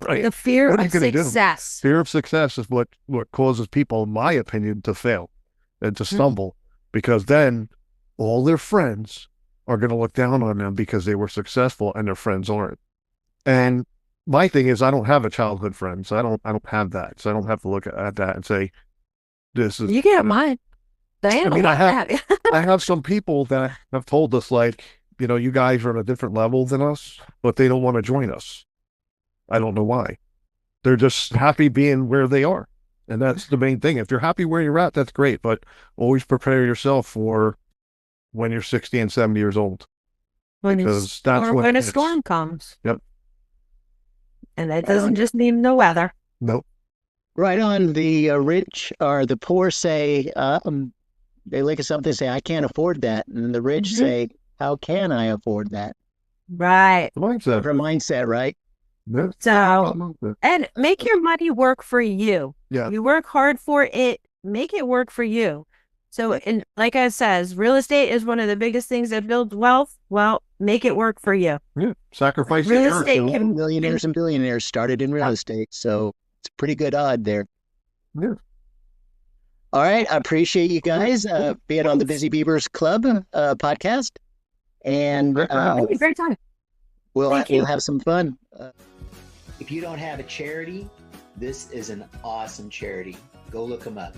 Speaker 3: Right?
Speaker 2: The fear of success.
Speaker 3: Fear of success is what causes people, in my opinion, to fail and to stumble, because then all their friends are going to look down on them because they were successful and their friends aren't. And my thing is, I don't have a childhood friend, so I don't have that. So I don't have to look at that and say, this is.
Speaker 2: You get mine. I mean,
Speaker 3: I have some people that have told us, like, you guys are on a different level than us, but they don't want to join us. I don't know why. They're just happy being where they are. And that's the main thing. If you're happy where you're at, that's great. But always prepare yourself for when you're 60 and 70 years old.
Speaker 2: When a storm comes.
Speaker 3: Yep.
Speaker 2: And that doesn't just mean the weather.
Speaker 3: Nope.
Speaker 1: Right on. The rich or the poor say, they look at something and say, I can't afford that. And the rich say, how can I afford that?
Speaker 2: Right.
Speaker 3: The mindset.
Speaker 1: Different mindset, right?
Speaker 3: Yeah.
Speaker 2: So, and make your money work for you.
Speaker 3: Yeah.
Speaker 2: You work hard for it, make it work for you. So, and like I says, real estate is one of the biggest things that builds wealth. Well, make it work for you.
Speaker 3: Yeah. Sacrifice
Speaker 2: Real
Speaker 3: your
Speaker 2: estate can
Speaker 1: Millionaires and billionaires started in real estate, so it's a pretty good odd there.
Speaker 3: Yeah.
Speaker 1: All right, I appreciate you guys being on the Busy Beavers Club podcast, and
Speaker 2: great time.
Speaker 1: We'll have some fun. If you don't have a charity, this is an awesome charity. Go look them up.